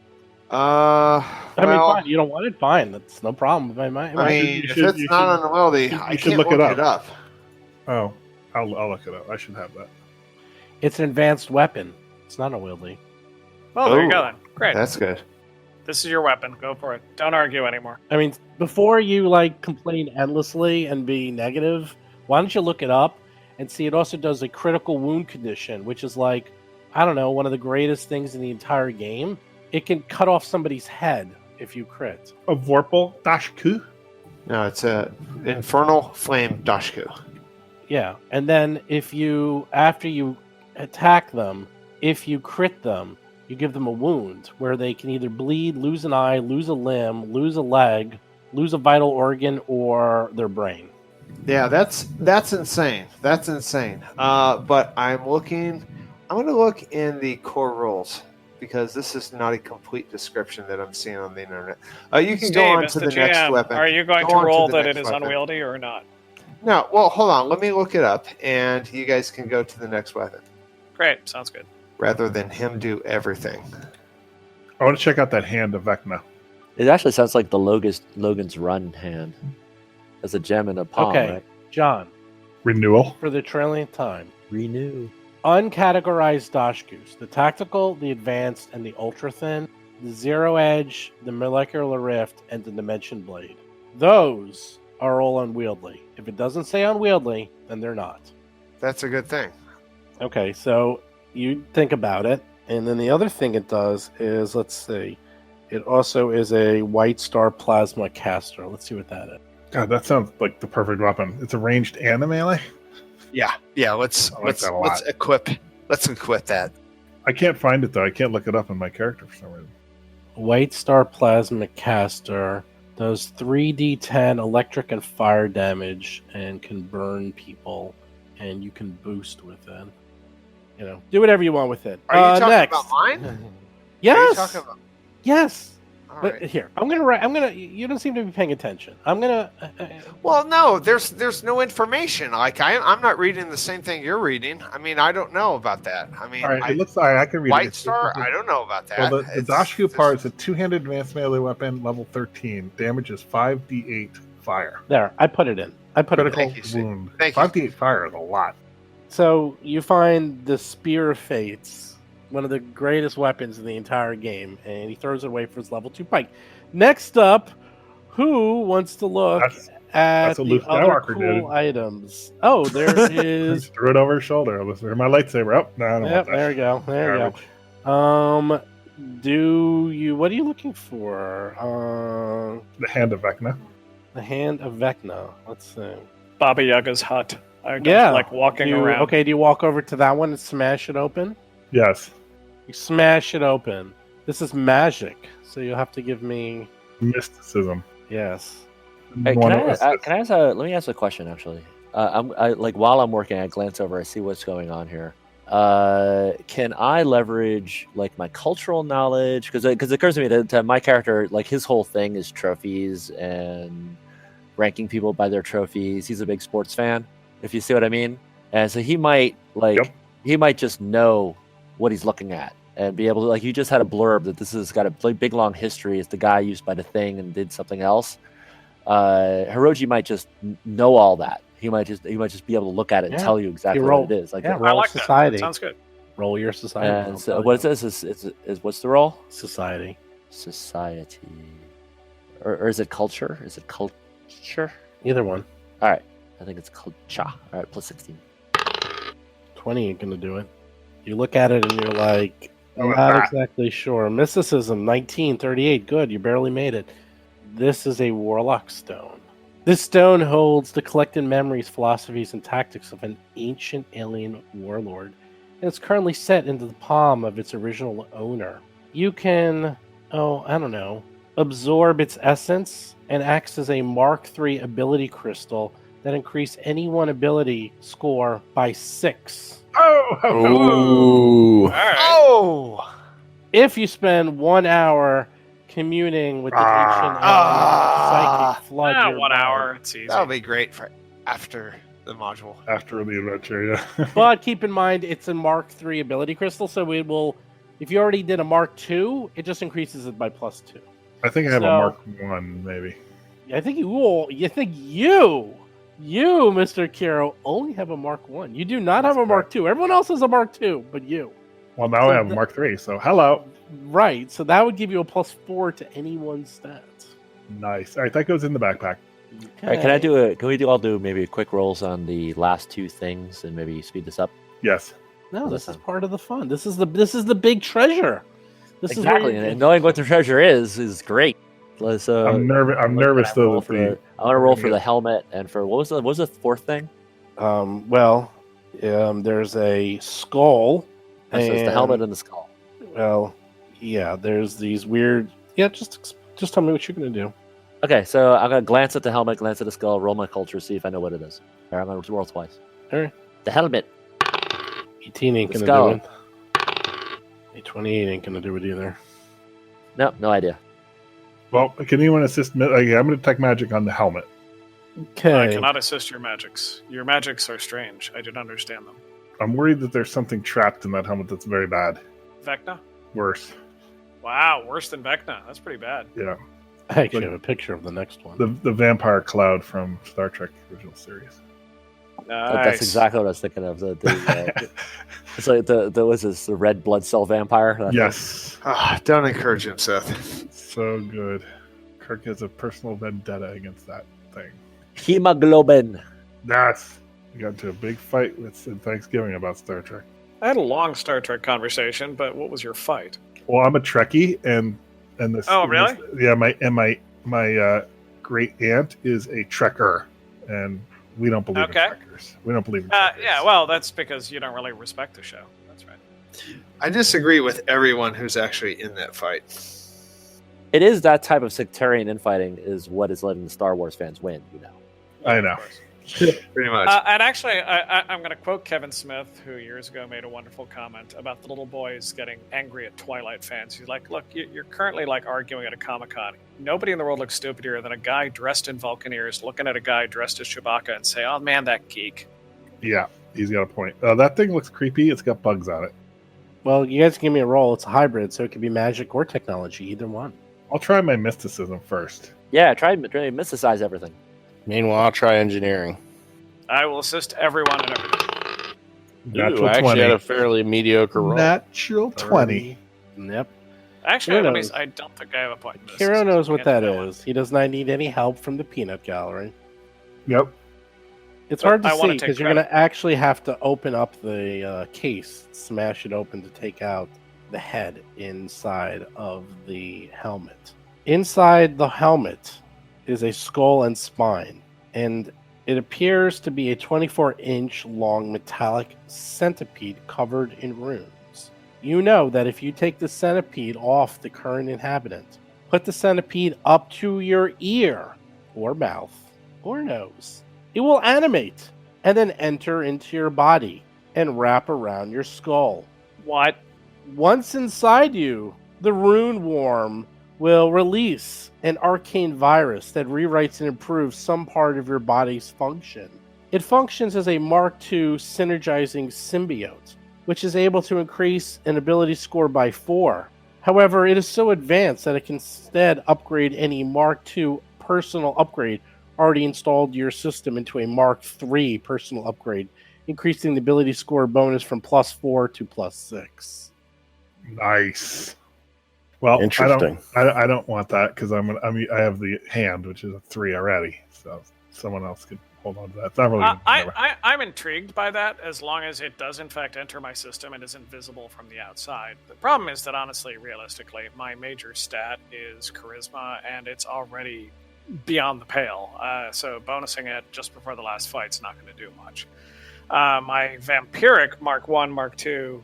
I I mean, fine. You don't want it? Fine. That's no problem. if it's not unwieldy, I can't look it up. Oh, I'll look it up. I should have that. It's an advanced weapon. It's not unwieldy. Well, there you go then. Great. That's good. This is your weapon. Go for it. Don't argue anymore. I mean, before you complain endlessly and be negative, why don't you look it up and see? It also does a critical wound condition, which is one of the greatest things in the entire game. It can cut off somebody's head if you crit. A Vorpal Dashku? No, it's a Infernal Flame Dashku. Yeah, and then after you attack them, if you crit them, you give them a wound where they can either bleed, lose an eye, lose a limb, lose a leg, lose a vital organ, or their brain. Yeah, that's insane. That's insane. But I'm going to look in the core rules because this is not a complete description that I'm seeing on the internet. You can go on as to the GM, next weapon. Are you going Go to on roll the that next it is weapon. unwieldy or not? No, well, hold on. Let me look it up, and you guys can go to the next weapon Great. Sounds good. rather than him do everything. I want to check out that hand of Vecna. It actually sounds like the Logan's Run hand. As a gem in a palm, Okay, right? John, Renewal. for the trillionth time. Renew. Uncategorized Dashkus, the tactical, the advanced, and the ultra thin, the zero edge, the molecular rift, and the dimension blade. Those are all unwieldy. If it doesn't say unwieldy, then they're not. That's a good thing. Okay, so you think about it, and then the other thing it does is, let's see, it also is a White Star Plasma Caster. Let's see what that is. God, that sounds like the perfect weapon. It's a ranged and a melee. Yeah. Let's that a lot. equip that. I can't find it though. I can't look it up in my character for some reason. White Star Plasma Caster does 3d10 electric and fire damage and can burn people, and you can boost with it. Do whatever you want with it. Are you talking next. about mine? Yes. Are you talking about? Yes. All But right. here, I'm gonna. You don't seem to be paying attention. I'm gonna. Well, no, there's no information. I'm not reading the same thing you're reading. I mean, I don't know about that. I mean, All right, it looks like I can read it. White Star. I don't know about that. Well, the Dashku part is a two-handed advanced melee weapon, level 13. Damage is 5d8 fire. There, I put it in. Critical Thank you, Steve. wound. Thank you. 5d8 fire is a lot. So you find the Spear of Fates, one of the greatest weapons in the entire game, and he throws it away for his level 2 pike. Next up, who wants to look at what the Luke other Skywalker cool did. items? Oh, there is. Threw it over his shoulder. Where's my lightsaber? Oh, no, I don't Yep, want that. there we go. There Garbage. we go. What are you looking for? The hand of Vecna. The Hand of Vecna. Let's see. Baba Yaga's hut. I don't Yeah. like walking around. Okay, do you walk over to that one and smash it open? Yes. You smash it open. This is magic, so you'll have to give me Mysticism. yes. Hey, One can of I, us- can I ask let me ask a question actually. While I'm working, I glance over, I see what's going on here. Can I leverage my cultural knowledge? Because it occurs to me that my character, his whole thing is trophies and ranking people by their trophies. He's a big sports fan, if you see what I mean. And so he might he might just know what he's looking at and be able to you just had a blurb that this has got a big long history. It's the guy used by the thing and did something else. Hiroji might just know all that. He might just be able to look at it and Yeah. tell you exactly roll- what it is. yeah, I roll like society. that. Sounds good. Roll your society. And I'll so tell what you. it says is what's the role? Society. Society, or is it culture? Is it culture? Either one. All right, I think it's culture. All right, plus 16. 20 ain't gonna do it. You look at it and you're like, Oh, not ah. exactly sure. Mysticism, 1938. Good, you barely made it. This is a warlock stone. This stone holds the collected memories, philosophies, and tactics of an ancient alien warlord, and it's currently set into the palm of its original owner. You can, absorb its essence and acts as a Mark III ability crystal that increase any one ability score by 6 Ooh. All right. Oh! If you spend 1 hour communing with the ancient psychic flood your 1 body. hour. It's easy. That'll be great for after the module. After the adventure, yeah. But keep in mind, it's a Mark III ability crystal, so it will. If you already did a Mark II, it just increases it by +2. I think I have a So- Mark 1, maybe. I think you will. You think you, Mr. Kiro, only have a Mark 1. You do not have a Mark 2. Everyone else has a Mark 2, but you. Well, now So I have a Mark 3, so hello. Right. So that would give you a +4 to anyone's stats. Nice. All right, that goes in the backpack. All right, can we all do maybe quick rolls on the last two things and maybe speed this up? Yes. No, this is Listen. part of the fun. This is the big treasure. This Exactly, is where and knowing what the treasure is great. So I'm nervous. I'm nervous though. That the I want to roll for the helmet and for what was the fourth thing? There's a skull. So it's the helmet and the skull. Well, yeah. There's these weird. Yeah, just tell me what you're gonna do. Okay, so I'm gonna glance at the helmet, glance at the skull, roll my culture, see if I know what it is. All right, I'm gonna roll twice. All right. The helmet. 18 ain't The gonna skull. do it. A 28 ain't gonna do it either. No idea. well, can anyone assist me? Okay, I'm going to detect magic on the helmet. Okay. I cannot assist your magics. Your magics are strange. I don't understand them. I'm worried that there's something trapped in that helmet that's very bad. Vecna? Worse. Wow, worse than Vecna. That's pretty bad. Yeah. I actually have a picture of the next one. The vampire cloud from Star Trek original series. Nice. That's exactly what I was thinking of. It's like the red blood cell vampire. That Yes. Don't encourage him, Seth. So good. Kirk has a personal vendetta against that thing. thing. Hemoglobin. That's we got into a big fight with in Thanksgiving about Star Trek. I had a long Star Trek conversation, but what was your fight? Well, I'm a Trekkie, and this. Oh, really? Yeah, my great aunt is a Trekker, and we don't believe Okay. in Trekkers. We don't believe in Trekkers. Yeah, well, that's because you don't really respect the show. That's right. I disagree with everyone who's actually in that fight. It is that type of sectarian infighting is what is letting the Star Wars fans win. You know. I know. Pretty much. And actually, I'm going to quote Kevin Smith, who years ago made a wonderful comment about the little boys getting angry at Twilight fans. He's like, look, you're currently like arguing at a Comic-Con. Nobody in the world looks stupider than a guy dressed in Vulcaneers looking at a guy dressed as Chewbacca and say, oh man, that geek. Yeah, he's got a point. That thing looks creepy. It's got bugs on it. Well, you guys give me a roll. It's a hybrid, so it could be magic or technology, either one. I'll try my mysticism first. Yeah, try to mysticize everything. Meanwhile, I'll try engineering. I will assist everyone and everything. Natural Ooh, I actually 20. had a fairly mediocre roll. Natural 20. Yep. Actually, Kiro let me. knows. I don't think I have a point. in this. Kiro knows what Can't that do one. is. He does not need any help from the peanut gallery. Yep. It's But hard to I wanna see take because you're going credit. to actually have to open up the case, smash it open to take out the head inside of the helmet. Inside the helmet is a skull and spine, and it appears to be a 24-inch long metallic centipede covered in runes. You know that if you take the centipede off the current inhabitant, put the centipede up to your ear, or mouth, or nose, it will animate and then enter into your body and wrap around your skull. What? Once inside you, the rune worm will release an arcane virus that rewrites and improves some part of your body's function. It functions as a Mark II synergizing symbiote, which is able to increase an ability score by 4. However, it is so advanced that it can instead upgrade any Mark II personal upgrade already installed to your system into a Mark III personal upgrade, increasing the ability score bonus from +4 to +6. Nice. Well, Interesting. I don't want that because I have the hand, which is a 3 already. So someone else could hold on to that. It's not really. I'm intrigued by that as long as it does in fact enter my system and isn't visible from the outside. The problem is that honestly, realistically, my major stat is charisma, and it's already beyond the pale. So bonusing it just before the last fight's not going to do much. My vampiric Mark 1, Mark 2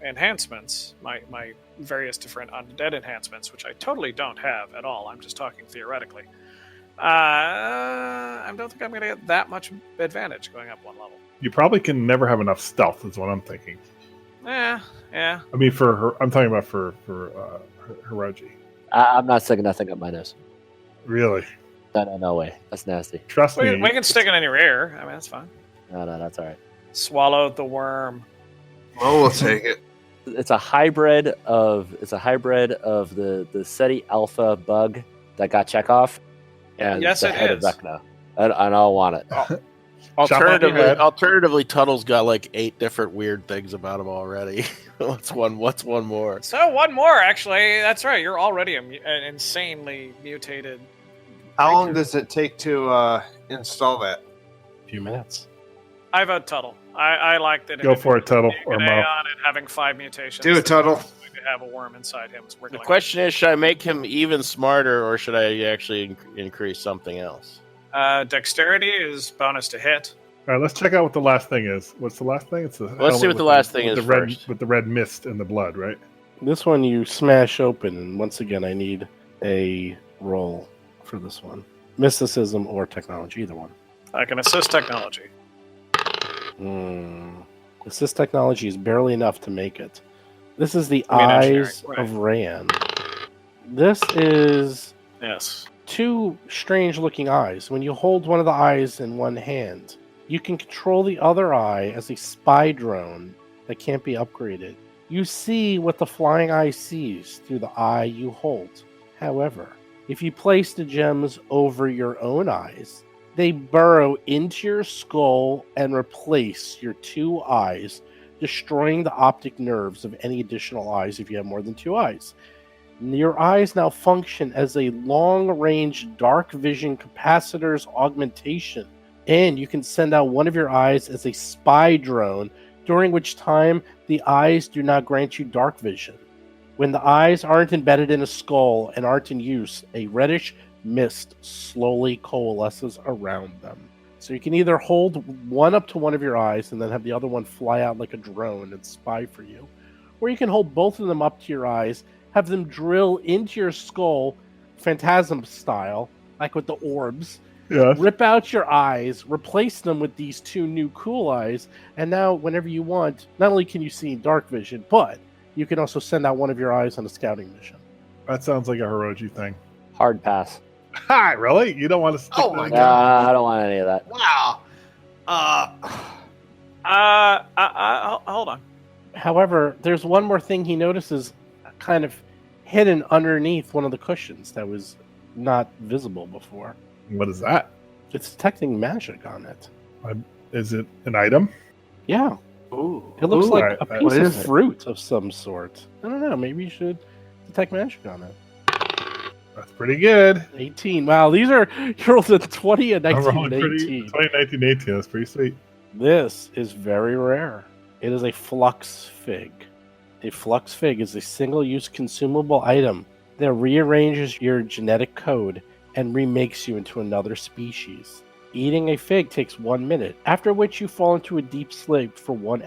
enhancements, my various different undead enhancements, which I totally don't have at all. I'm just talking theoretically. I don't think I'm going to get that much advantage going up one level. You probably can never have enough stealth, is what I'm thinking. Yeah. I mean, for her, I'm talking about for Hiroji. I'm not sticking nothing up my nose. Really? No way. That's nasty. Trust me. We can stick it in your ear. I mean, that's fine. No, that's all right. Swallow the worm. Well, we'll take it. It's a hybrid of the SETI Alpha bug that got Chekhov, and Yes, the it head is. of Vecna. And I don't want it. Alternatively, Tuttle's got like 8 different weird things about him already. What's one more? So one more, actually. That's right. You're already an insanely mutated. How long does it take to install that? A few minutes. I vote Tuttle. I like that. Go for it, Tuttle, or Mo. Aeon and having 5 mutations. Do it, Tuttle. To have a worm inside him. The question is, should I make him even smarter, or should I actually increase something else? Dexterity is bonus to hit. All right, let's check out what the last thing is. What's the last thing? It's the Let's see what the last thing is first. With the red mist and the blood, right? This one you smash open, and once again, I need a roll for this one. Mysticism or technology, either one. I can assist technology. Assist technology is barely enough to make it. This is the engineering, eyes right. of Ran. This is Yes. 2 strange-looking eyes. When you hold one of the eyes in one hand, you can control the other eye as a spy drone that can't be upgraded. You see what the flying eye sees through the eye you hold. However, if you place the gems over your own eyes, they burrow into your skull and replace your 2 eyes, destroying the optic nerves of any additional eyes if you have more than 2 eyes. Your eyes now function as a long-range dark vision capacitor's augmentation, and you can send out one of your eyes as a spy drone, during which time the eyes do not grant you dark vision. When the eyes aren't embedded in a skull and aren't in use, a reddish mist slowly coalesces around them. So you can either hold one up to one of your eyes and then have the other one fly out like a drone and spy for you, or you can hold both of them up to your eyes, have them drill into your skull, Phantasm style, like with the orbs, rip out your eyes, replace them with these 2 new cool eyes, and now whenever you want, not only can you see dark vision, but you can also send out one of your eyes on a scouting mission. That sounds like a Hiroji thing. Hard pass. Hi, really? You don't want to stick Oh that my in? God. I don't want any of that. Wow. Hold on. However, there's one more thing he notices kind of hidden underneath one of the cushions that was not visible before. What is that? It's detecting magic on it. Is it an item? Yeah. Ooh. It looks like Alright, a what piece of is it? fruit of some sort. I don't know. Maybe you should detect magic on it. That's pretty good. 18. Wow, these are you rolled a 20, a I'm 19, rolling and pretty. 18. 20, 19, 18. That's pretty sweet. This is very rare. It is a flux fig. A flux fig is a single-use consumable item that rearranges your genetic code and remakes you into another species. Eating a fig takes 1 minute, after which you fall into a deep sleep for 1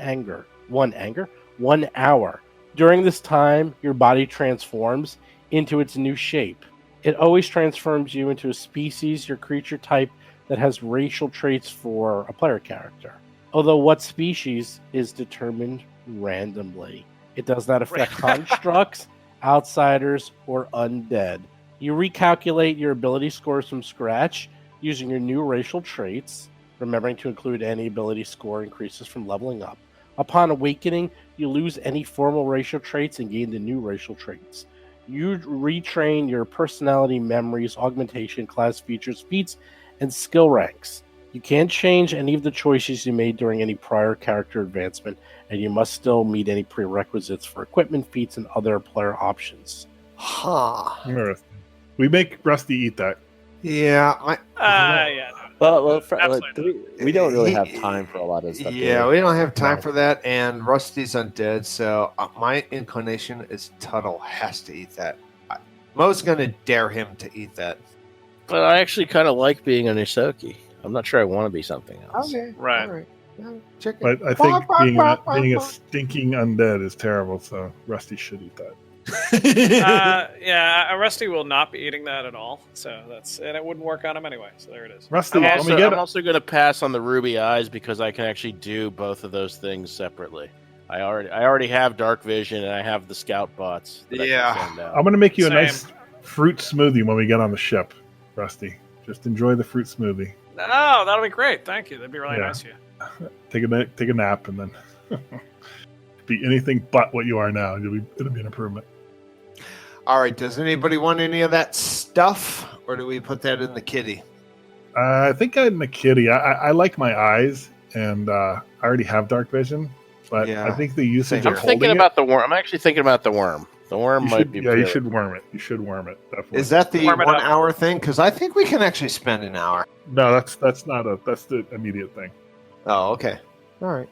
hour. During this time, your body transforms into its new shape. It always transforms you into a species, your creature type, that has racial traits for a player character. Although what species is determined randomly. It does not affect constructs, outsiders, or undead. You recalculate your ability scores from scratch using your new racial traits, remembering to include any ability score increases from leveling up. Upon awakening, you lose any formal racial traits and gain the new racial traits. You retrain your personality, memories, augmentation, class features, feats, and skill ranks. You can't change any of the choices you made during any prior character advancement, and you must still meet any prerequisites for equipment, feats, and other player options. Huh. Interesting. We make Rusty eat that. Yeah. Yeah. Well, Absolutely. we don't really have time for a lot of stuff. Yeah, do we don't have time No. for that, and Rusty's undead, so my inclination is Tuttle has to eat that. Mo's going to dare him to eat that. But I actually kind of like being an Isoki. I'm not sure I want to be something else. Okay. Right. All right. Chicken. But I think being a stinking undead is terrible, so Rusty should eat that. Yeah, Rusty will not be eating that at all. So and it wouldn't work on him anyway. So there it is. Rusty, I'm let also, me get I'm also going to pass on the ruby eyes because I can actually do both of those things separately. I already have dark vision and I have the scout bots. That I can send out. I'm gonna make you a Same. nice fruit smoothie when we get on the ship, Rusty. Just enjoy the fruit smoothie. Oh, that'll be great. Thank you. That'd be really Yeah. nice of you. Take a nap, and then be anything but what you are now. It'll be an improvement. All right. Does anybody want any of that stuff, or do we put that in the kitty? I think I'm a kitty. I like my eyes, and I already have dark vision. But Yeah. I think the usage Same of I'm holding thinking it, about the worm. I'm actually thinking about the worm. The worm might be. yeah, you really- should worm it. You should worm it. Definitely. Is that the Warm it 1 up. hour thing? Because I think we can actually spend an hour. No, that's the immediate thing. Oh, okay. All right.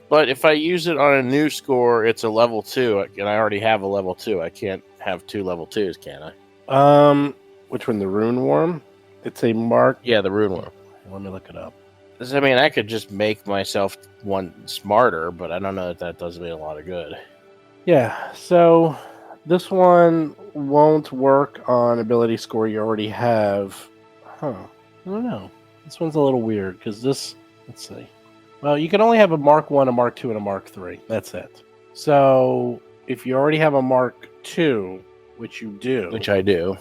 But if I use it on a new score, it's a level 2, and I already have a level 2. I can't have 2 level 2s, can I? Which one? The Rune Worm? It's a mark. Yeah, the rune worm. Let me look it up. I mean, I could just make myself one smarter, but I don't know if that does me a lot of good. Yeah, so this one won't work on ability score you already have. Huh. I don't know. This one's a little weird because let's see. Well, you can only have a Mark 1, a Mark 2, and a Mark 3. That's it. So if you already have a Mark 2, which you do, Which I do.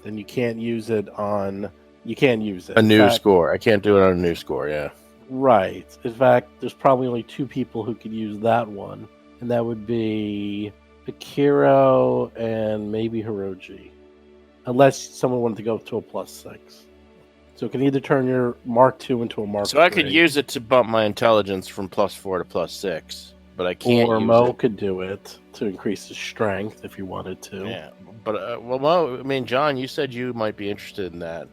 then you can't use it on. You can't use it. A In new fact- score. I can't do it on a new score, yeah. Right. In fact, there's probably only 2 people who could use that one, and that would be Akiro and maybe Hiroji, unless someone wanted to go to a +6. So it can either turn your Mark 2 into a Mark So I could 3, use it to bump my intelligence from +4 to +6, but I can't or use Mo it. could do it to increase his strength if you wanted to. Yeah, but well, Mo, I mean, John, you said you might be interested in that.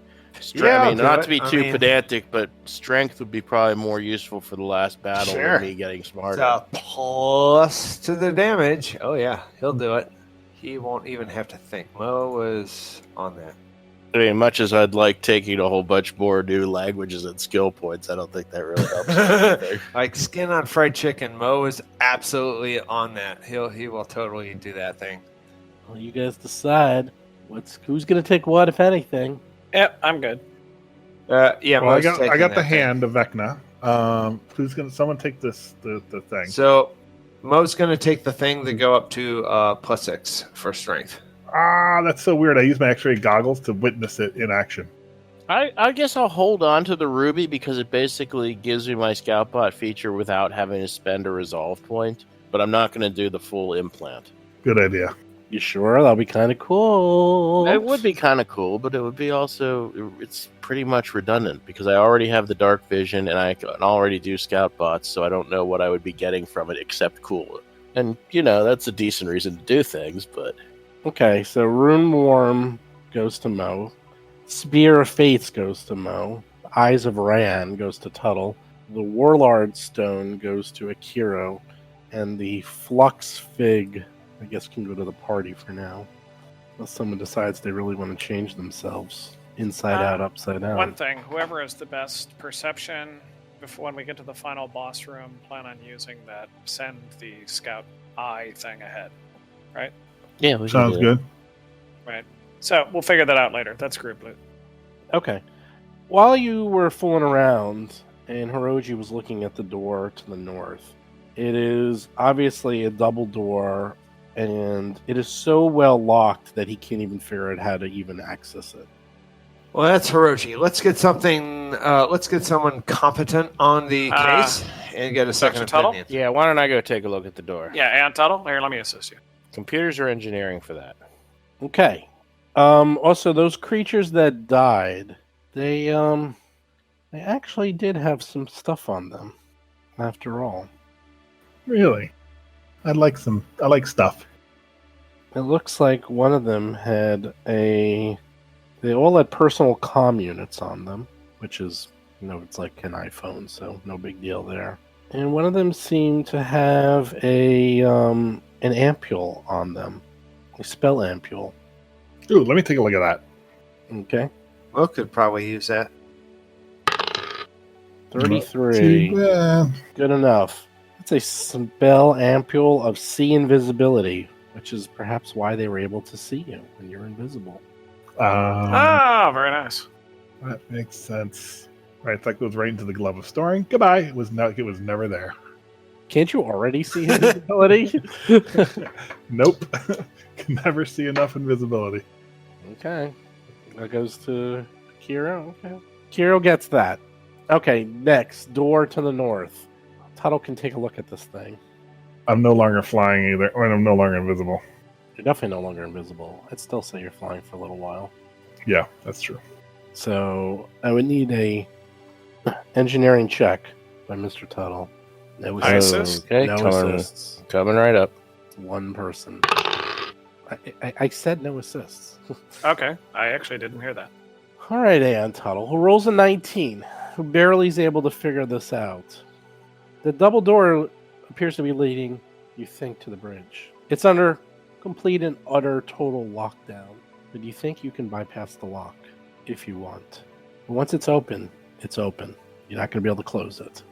Yeah, I I'll mean, do not it. to be I too mean- pedantic, but strength would be probably more useful for the last battle Sure. than me getting smarter. It's a plus to the damage. Oh, yeah. He'll do it. He won't even have to think. Mo was on that. I mean, much as I'd like taking a whole bunch more new languages and skill points, I don't think that really helps. anything. Like skin on fried chicken, Mo is absolutely on that. He will totally do that thing. Well, you guys decide who's going to take what, if anything. Yep, I'm good. Yeah, Well, I Mo's got taking the that thing. hand of Vecna. Who's gonna? Someone take the thing. So Mo's going to take the thing to go up to +6 for strength. That's so weird. I use my X-ray goggles to witness it in action. I guess I'll hold on to the ruby because it basically gives me my scout bot feature without having to spend a resolve point. But I'm not going to do the full implant. Good idea. You sure? That'll be kind of cool. It would be kind of cool, but it would be it's pretty much redundant because I already have the dark vision and I can already do scout bots, so I don't know what I would be getting from it except cool. And, that's a decent reason to do things, but... Okay, so Rune Worm goes to Mo. Spear of Fates goes to Mo. Eyes of Ran goes to Tuttle. The Warlord Stone goes to Akiro. And the Flux Fig, I guess, can go to the party for now. Unless someone decides they really want to change themselves. Inside out, upside down. One thing, whoever has the best perception, before when we get to the final boss room, plan on using that. Send the scout eye thing ahead, right? Yeah, we can Sounds do that. good. Right. So we'll figure that out later. That's group loot. Okay. While you were fooling around and Hiroji was looking at the door to the north, it is obviously a double door and it is so well locked that he can't even figure out how to even access it. Well, that's Hiroji. Let's get something. Let's get someone competent on the case and get a second Dr. Tuttle? opinion. Yeah, why don't I go take a look at the door? Yeah, and Tuttle, here, let me assist you. Computers are engineering for that. Okay. Also, those creatures that died, they actually did have some stuff on them, after all. Really, I like stuff. It looks like one of them had they all had personal comm units on them, which is, it's like an iPhone, so no big deal there. And one of them seemed to have an ampule on them, a spell ampule. Ooh, let me take a look at that. Okay, Mo could probably use that. 33, Too bad. good enough. It's a spell ampule of sea invisibility. which is perhaps why they were able to see you when you're invisible. Very nice. That makes sense. Right, it's like it was right into the glove of storing. Goodbye. It was never there. Can't you already see invisibility? Nope. Can never see enough invisibility. Okay. That goes to Kiro. Okay. Kiro gets that. Okay, next. Door to the north. Tuttle can take a look at this thing. I'm no longer flying either, or I'm no longer invisible. You're definitely no longer invisible. I'd still say you're flying for a little while. Yeah, that's true. So I would need a engineering check by Mr. Tuttle. No I assists. assist. Okay, No coming, assists. coming right up. One person. I said no assists. Okay, I actually didn't hear that. All right, Aeon Tuttle, who rolls a 19, who barely is able to figure this out. The double door appears to be leading, you think, to the bridge. It's under complete and utter total lockdown, but you think you can bypass the lock if you want. But once it's open, it's open. You're not going to be able to close it.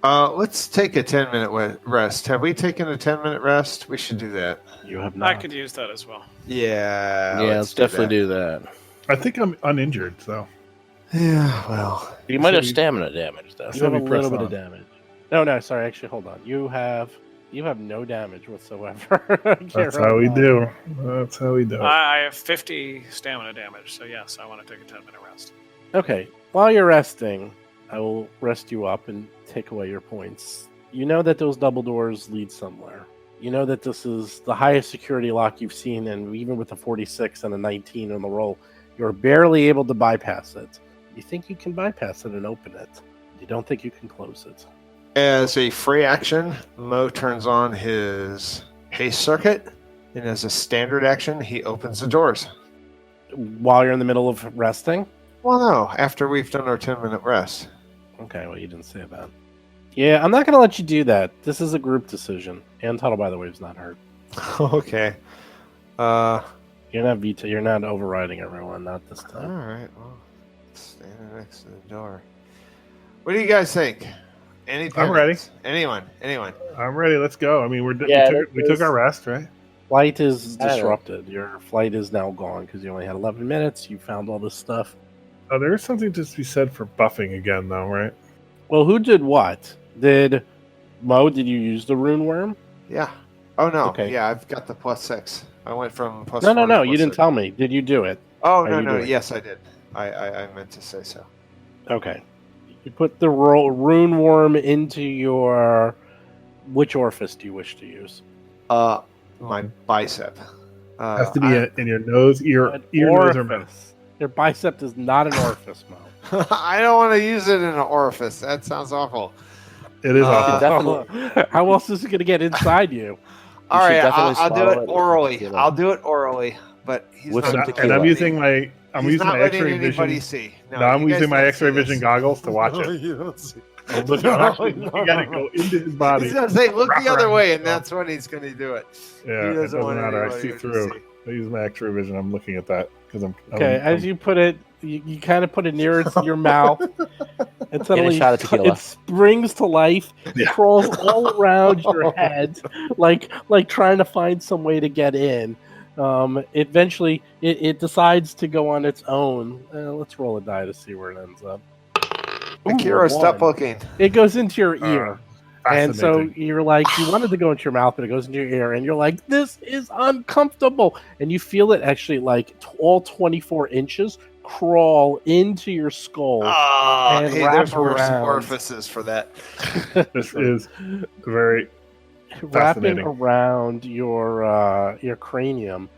Let's take a 10-minute rest. Have we taken a 10-minute rest? We should do that. You have not. I could use that as well. Yeah. Let's definitely do that. I think I'm uninjured, so. Yeah, well. You might have So we- stamina damage, though. You have a we press little bit of on. damage. No, sorry. Actually, hold on. You have no damage whatsoever. That's how we do. That's how we do it. I have 50 stamina damage, so yes, I want to take a 10-minute rest. Okay. While you're resting, I will rest you up and take away your points. You know that those double doors lead somewhere. You know that this is the highest security lock you've seen, and even with a 46 and a 19 on the roll, you're barely able to bypass it. You think you can bypass it and open it. You don't think you can close it. As a free action, Mo turns on his haste circuit, and as a standard action, he opens the doors. While you're in the middle of resting? Well, no, after we've done our 10-minute rest. Okay, well, you didn't say that. Yeah, I'm not going to let you do that. This is a group decision. And Tuttle, by the way, is not hurt. Okay. You're not veto. You're not overriding everyone. Not this All time. right. Well, standing next to the door. What do you guys think? Any I'm ready. opinions? Anyone? I'm ready. Let's go. I mean, Yeah, we took our rest, right? Flight is I don't know. disrupted. Your flight is now gone because you only had 11 minutes. You found all this stuff. Oh, there is something to be said for buffing again, though, right? Well, who did what? Did you use the rune worm? Yeah. Oh no. Okay. Yeah, I've got the +6. I went from +4 No. to You didn't +6. tell me. Did you do it? Oh Are no, you no. doing- Yes, I did. I meant to say so. Okay. You put the rune worm into your... Which orifice do you wish to use? My bicep. Has to be in your nose, ear, nose, or mouth. orifice. Your bicep is not an orifice, Mo. I don't want to use it in an orifice. That sounds awful. It is Uh, awful. Definitely. How else is it going to get inside you? All should right, definitely I'll do swallow it it. orally. Tequila. I'll do it orally, but he's With not. some And tequila. I'm using my He's not letting X-ray anybody vision. see. No, I'm you guys using my don't X-ray see vision this. goggles to watch it. You don't see. I'm actually looking at it go into his body. He's gonna say, "Look wrap the other around way," his and mouth. that's when he's gonna do it. Yeah, He it doesn't doesn't want matter. I anybody see to through. see. I use my X-ray vision. I'm looking at that because I'm Okay, as you put it, you kind of put it near your mouth, and suddenly shot of tequila. it springs to life, Yeah. crawls all around your head, like trying to find some way to get in. Eventually, it decides to go on its own. Let's roll a die to see where it ends up. Ooh, Akira, a stop one. looking. It goes into your ear. And so fascinating. you're like, you wanted to go into your mouth, but it goes into your ear, and you're like, this is uncomfortable. And you feel it actually, like, all 24 inches crawl into your skull. Ah, and hey, wrap there's worse around. orifices for that. This is very Wrapping fascinating. around your cranium,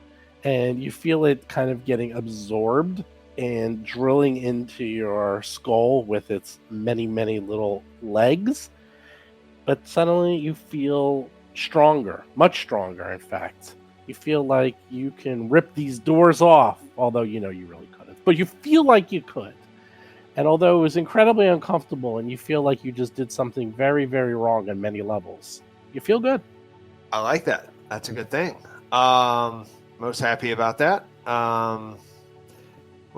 and you feel it kind of getting absorbed and drilling into your skull with its many, many little legs. But suddenly you feel stronger, much stronger, in fact. You feel like you can rip these doors off, although you know you really couldn't. But you feel like you could. And although it was incredibly uncomfortable and you feel like you just did something very, very wrong on many levels, you feel good. I like that. That's a good thing. Most happy about that. Well,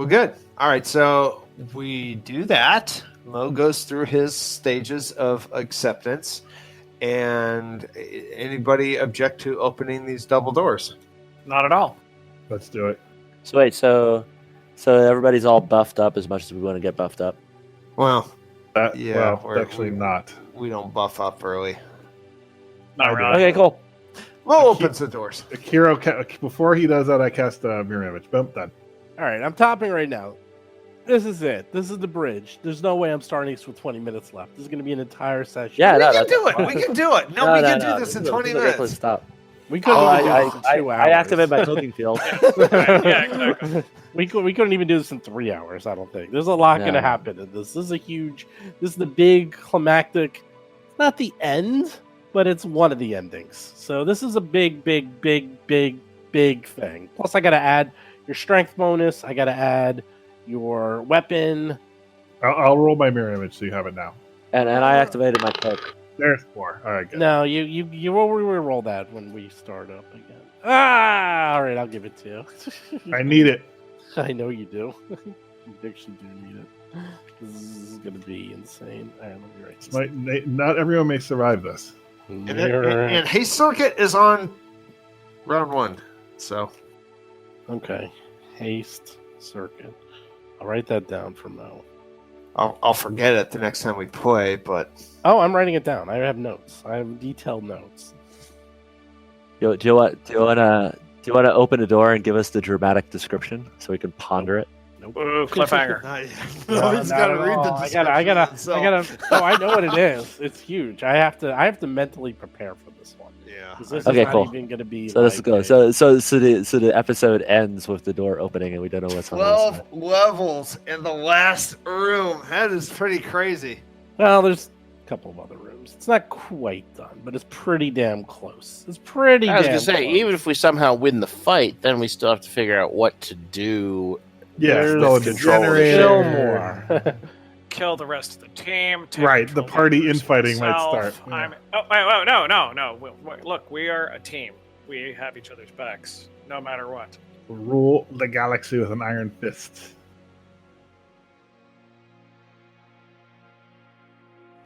good. All right, so we do that. Mo goes through his stages of acceptance, And anybody object to opening these double doors? Not at all. Let's do it. So wait, so everybody's all buffed up as much as we want to get buffed up. Well, Well, we're- actually not. we don't buff up early. Not I really. Okay, cool. Mo opens the doors. Akiro, before he does that, I cast Mirror Image. Boom, done. All right, I'm topping right now. This is it. This is the bridge. There's no way I'm starting this with 20 minutes left. This is going to be an entire session. Yeah, We no, can that's do it. fine. We can do it. No, we can do this in 20 minutes. Stop. We couldn't Oh, even do this in 2 hours. I activate my cloaking field. Yeah, exactly. We couldn't even do this in 3 hours. I don't think. There's a lot going to No. happen in this. This is a huge. This is the big climactic. It's not the end, but it's one of the endings. So this is a big thing. Plus, I got to add your strength bonus. I got to add your weapon. I'll roll my Mirror Image so you have it now. and I activated my cloak. There's 4. All right, good. No, you will roll that when we start up again. All right, I'll give it to you. I need it. I know you do. You actually do need it. This is going to be insane. All right, let me write this. Not everyone may survive this. And Haste Circuit is on round 1. So Okay, haste circuit. I'll write that down for Mo. I'll forget it the next time we play, but Oh, I'm writing it down. I have notes. I have detailed notes. Do you want to open a door and give us the dramatic description so we can ponder it? Ooh, cliffhanger. He's got to read the description. I gotta. himself. Oh, I know what it is. It's huge. I have to mentally prepare for this one. Yeah. 'Cause this Okay, is not cool. even gonna be. So let's like go. a- So the episode ends with the door opening and we don't know what's on the other 12 side. levels in the last room. That is pretty crazy. Well, there's a couple of other rooms. It's not quite done, but it's pretty damn close. It's pretty. I was damn gonna say, close. even if we somehow win the fight, then we still have to figure out what to do. Yeah, There's still a control of the generator. Still more. Kill the rest of the team. take Right, the control of party the infighting might myself. start, yeah. No. Look, we are a team. We have each other's backs, no matter what. Rule the galaxy with an iron fist.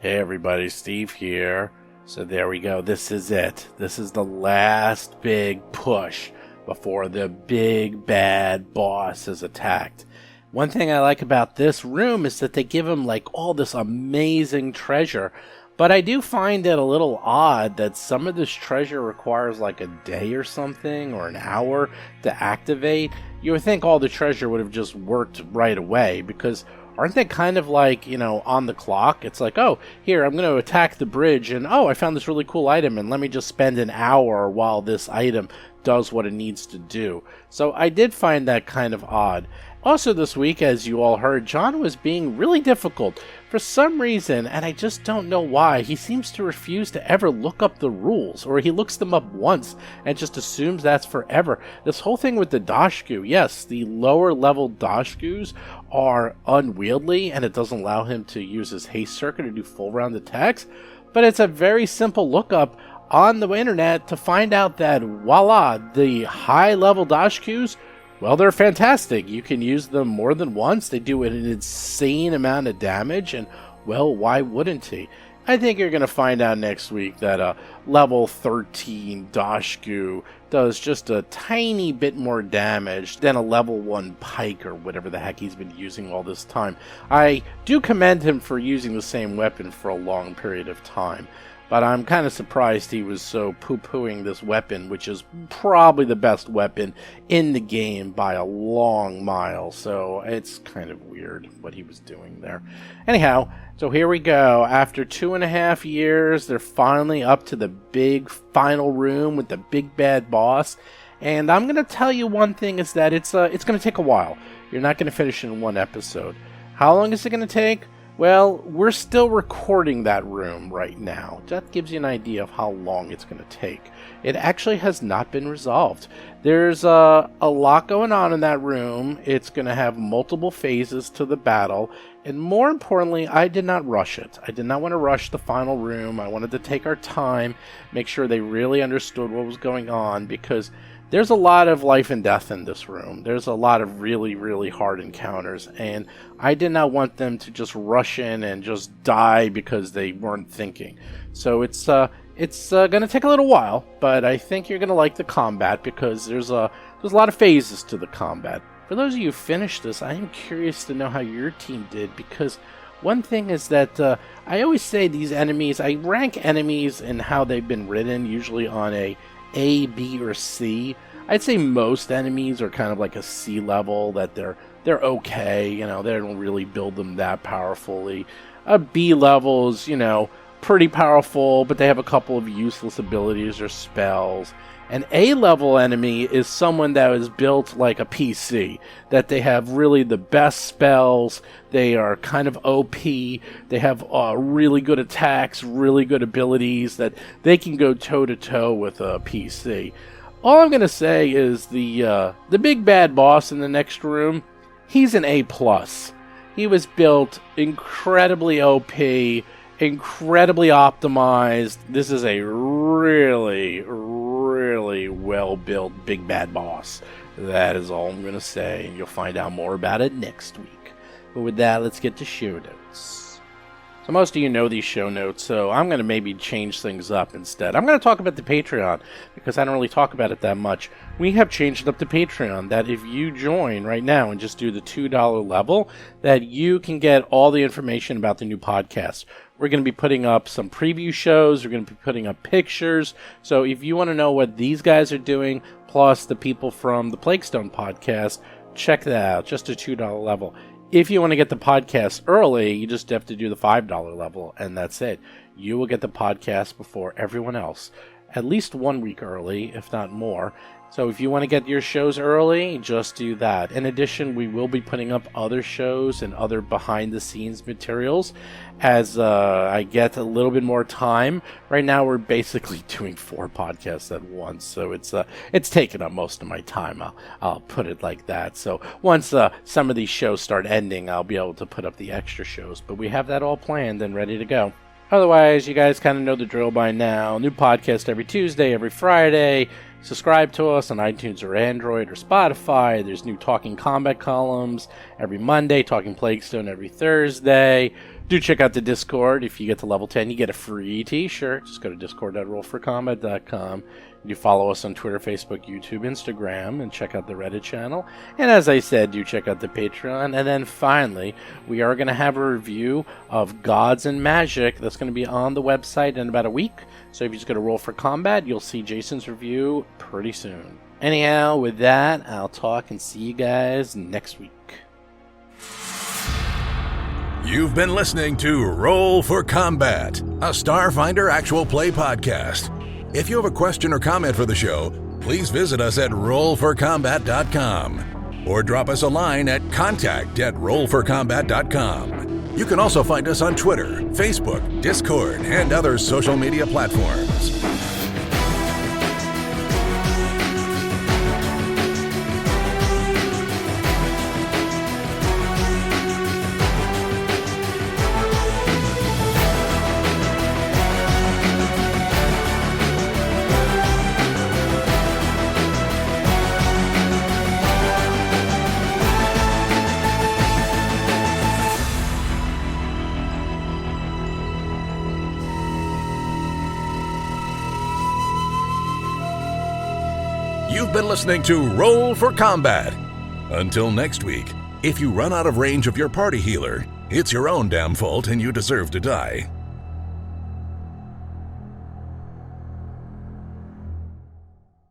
Hey everybody, Steve here. So there we go. This is it. This is the last big push before the big bad boss is attacked. One thing I like about this room is that they give him like all this amazing treasure, but I do find it a little odd that some of this treasure requires like a day or something or an hour to activate. You would think all the treasure would have just worked right away, because aren't they kind of like, on the clock? It's like, oh, here, I'm going to attack the bridge, and oh, I found this really cool item, and let me just spend an hour while this item does what it needs to do. So I did find that kind of odd. Also this week, as you all heard, John was being really difficult for some reason, and I just don't know why. He seems to refuse to ever look up the rules, or he looks them up once and just assumes that's forever. This whole thing with the Dashku, yes, the lower level Dashkus are unwieldy, and it doesn't allow him to use his haste circuit or do full round attacks, but it's a very simple lookup on the internet to find out that, voila, the high level Dashkus, well, they're fantastic. You can use them more than once. They do an insane amount of damage, and, well, why wouldn't he? I think you're going to find out next week that a level 13 Dashku does just a tiny bit more damage than a level 1 Pike or whatever the heck he's been using all this time. I do commend him for using the same weapon for a long period of time, but I'm kind of surprised he was so poo-pooing this weapon, which is probably the best weapon in the game by a long mile. So it's kind of weird what he was doing there. Anyhow, so here we go. After 2.5 years, they're finally up to the big final room with the big bad boss. And I'm going to tell you one thing is that it's going to take a while. You're not going to finish in one episode. How long is it going to take? Well, we're still recording that room right now. That gives you an idea of how long it's going to take. It actually has not been resolved. There's a lot going on in that room. It's going to have multiple phases to the battle. And more importantly, I did not rush it. I did not want to rush the final room. I wanted to take our time, make sure they really understood what was going on, because there's a lot of life and death in this room. There's a lot of really, really hard encounters, and I did not want them to just rush in and just die because they weren't thinking. So it's It's going to take a little while, but I think you're going to like the combat because there's a lot of phases to the combat. For those of you who finished this, I am curious to know how your team did, because one thing is that I always say these enemies, I rank enemies and how they've been written, usually on A, B, or C. I'd say most enemies are kind of like a C level, that they're okay, they don't really build them that powerfully. A B level is, pretty powerful, but they have a couple of useless abilities or spells. An A-level enemy is someone that is built like a PC, that they have really the best spells, they are kind of OP, they have really good attacks, really good abilities, that they can go toe-to-toe with a PC. All I'm going to say is the big bad boss in the next room, he's an A+. He was built incredibly OP, incredibly optimized. This is a really, really well-built big bad boss. That is all I'm going to say, and you'll find out more about it next week. But with that, let's get to show notes. So most of you know these show notes, so I'm going to maybe change things up instead. I'm going to talk about the Patreon, because I don't really talk about it that much. We have changed it up to Patreon, that if you join right now and just do the $2 level, that you can get all the information about the new podcast. We're going to be putting up some preview shows. We're going to be putting up pictures. So if you want to know what these guys are doing, plus the people from the Plaguestone podcast, check that out. Just a $2 level. If you want to get the podcast early, you just have to do the $5 level, and that's it. You will get the podcast before everyone else, at least 1 week early, if not more. So if you want to get your shows early, just do that. In addition, we will be putting up other shows and other behind-the-scenes materials as I get a little bit more time. Right now, we're basically doing 4 podcasts at once, so it's taking up most of my time. I'll put it like that. So once some of these shows start ending, I'll be able to put up the extra shows. But we have that all planned and ready to go. Otherwise, you guys kind of know the drill by now. New podcast every Tuesday, every Friday. Subscribe to us on iTunes or Android or Spotify. There's new Talking Combat columns every Monday, Talking Plaguestone every Thursday. Do check out the Discord. If you get to level 10, you get a free t-shirt. Just go to discord.rollforcombat.com. You follow us on Twitter, Facebook, YouTube, Instagram, and check out the Reddit channel. And as I said, do check out the Patreon. And then finally, we are going to have a review of Gods and Magic that's going to be on the website in about a week. So if you just go to Roll for Combat, you'll see Jason's review pretty soon. Anyhow, with that, I'll talk and see you guys next week. You've been listening to Roll for Combat, a Starfinder actual play podcast. If you have a question or comment for the show, please visit us at rollforcombat.com or drop us a line at contact@rollforcombat.com. You can also find us on Twitter, Facebook, Discord, and other social media platforms. You've been listening to Roll for Combat. Until next week, if you run out of range of your party healer, it's your own damn fault and you deserve to die.